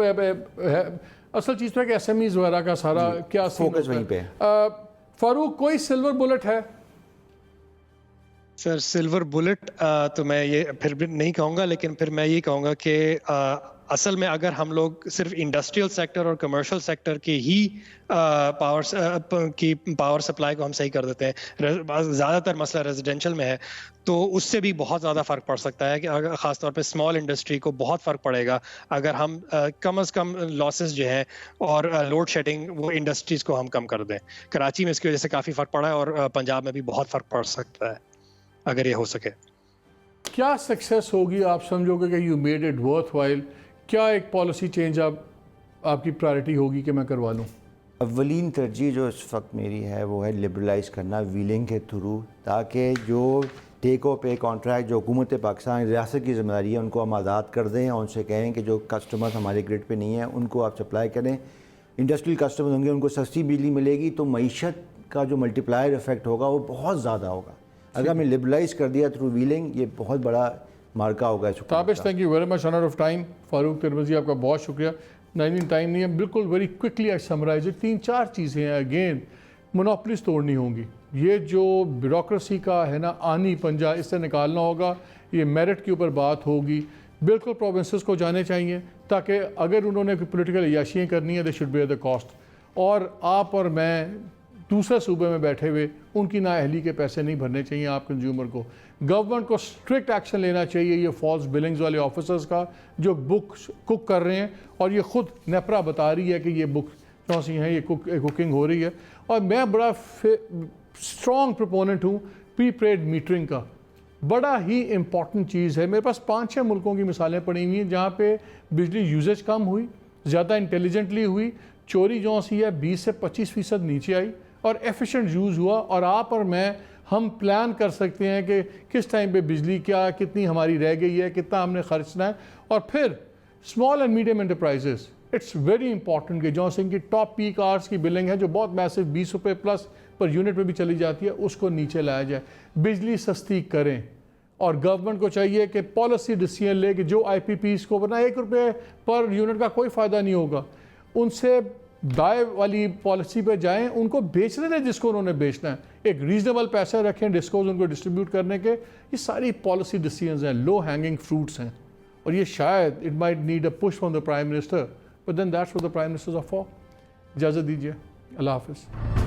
اصل چیز پہ کہ SMEs وغیرہ کا سارا کیا فوکس وہیں پہ. فاروق کوئی سلور بلٹ ہے؟ سر سلور بلٹ تو میں یہ پھر بھی نہیں کہوں گا، لیکن پھر میں یہ کہوں گا کہ اصل میں اگر ہم لوگ صرف انڈسٹریل سیکٹر اور کمرشل سیکٹر کے ہی پاور سپلائی کو ہم صحیح کر دیتے ہیں، زیادہ تر مسئلہ ریزیڈینشل میں ہے، تو اس سے بھی بہت زیادہ فرق پڑ سکتا ہے. کہ خاص طور پہ اسمال انڈسٹری کو بہت فرق پڑے گا اگر ہم کم از کم لاسز جو ہیں اور لوڈ شیڈنگ وہ انڈسٹریز کو ہم کم کر دیں. کراچی میں اس کی وجہ سے کافی فرق پڑا ہے اور پنجاب میں بھی بہت فرق پڑ سکتا ہے اگر یہ ہو سکے. کیا سکسیس ہوگی آپ سمجھو گے کہ you made it worth while? کیا ایک پالیسی چینج آپ کی پرائرٹی ہوگی کہ میں کروا لوں؟ اولین ترجیح جو اس وقت میری ہے وہ ہے لبرلائز کرنا ویلنگ کے تھرو، تاکہ جو ٹیک او پے کانٹریکٹ جو حکومت پاکستان ریاست کی ذمہ داری ہے ان کو ہم آزاد کر دیں اور ان سے کہیں کہ جو کسٹمرز ہمارے گرڈ پہ نہیں ہیں ان کو آپ سپلائی کریں. انڈسٹریل کسٹمرز ہوں گے، ان کو سستی بجلی ملے گی، تو معیشت کا جو ملٹی پلائر افیکٹ ہوگا وہ بہت زیادہ ہوگا. اگر ہم نے لبرلائز کر دیا تھرو ویلنگ، یہ بہت بڑا مارکا ہوگا. Tabish thank you very much. Honour of time Farooq Tirmizi آپ کا بہت شکریہ. نہیں ٹائم نہیں ہے، بالکل ویری کوئکلی آئی سمرائز. 3-4 چیزیں ہیں. اگین مونوپلیز توڑنی ہوں گی. یہ جو بیوروکریسی کا ہے نا آنی پنجہ، اس سے نکالنا ہوگا. یہ میرٹ کے اوپر بات ہوگی. بالکل پروونسز کو جانے چاہیے تاکہ اگر انہوں نے کوئی پولیٹیکل عیاشیاں کرنی ہیں they should beer the cost. اور آپ اور میں دوسرے صوبے میں بیٹھے ہوئے ان کی نااہلی کے پیسے نہیں بھرنے چاہیے آپ کنزیومر کو. گورنمنٹ کو اسٹرکٹ ایکشن لینا چاہیے یہ فالس بلنگز والے آفیسرز کا جو بک کوک کر رہے ہیں. اور یہ خود نیپرا بتا رہی ہے کہ یہ بک جو سی ہیں یہ کوکنگ ہو رہی ہے. اور میں بڑا اسٹرانگ پروپوننٹ ہوں پری پیڈ میٹرنگ کا. بڑا ہی امپورٹنٹ چیز ہے. میرے پاس 5-6 ملکوں کی مثالیں پڑی ہوئی ہیں جہاں پہ بجلی یوزیج کم ہوئی، زیادہ انٹیلیجنٹلی ہوئی، چوری جو سی ہے 20 سے 25% نیچے آئی اور ایفیشینٹ یوز ہوا. اور آپ اور میں ہم پلان کر سکتے ہیں کہ کس ٹائم پہ بجلی کیا کتنی ہماری رہ گئی ہے، کتنا ہم نے خرچنا ہے. اور پھر small and medium enterprises, it's very important کہ جو سنگھ کی ٹاپ پیک آورس کی بلنگ ہے جو بہت میسو 20 روپے پلس پر یونٹ پہ بھی چلی جاتی ہے، اس کو نیچے لایا جائے. بجلی سستی کریں. اور گورنمنٹ کو چاہیے کہ پالیسی ڈیسیژن لے کہ جو IPPs کو ورنہ 1 روپے پر یونٹ کا کوئی فائدہ نہیں ہوگا، ان سے دائیں والی پالیسی پہ جائیں، ان کو بیچنے دیں جس کو انہوں نے بیچنا ہے. ایک ریزنیبل پیسے رکھیں ڈسکوز ان کو ڈسٹریبیوٹ کرنے کے. یہ ساری پالیسی ڈیسیژنز ہیں، لو ہینگنگ فروٹس ہیں. اور یہ شاید it might need a push from the prime minister, but then that's what the prime ministers are for. اجازت دیجیے. اللہ حافظ.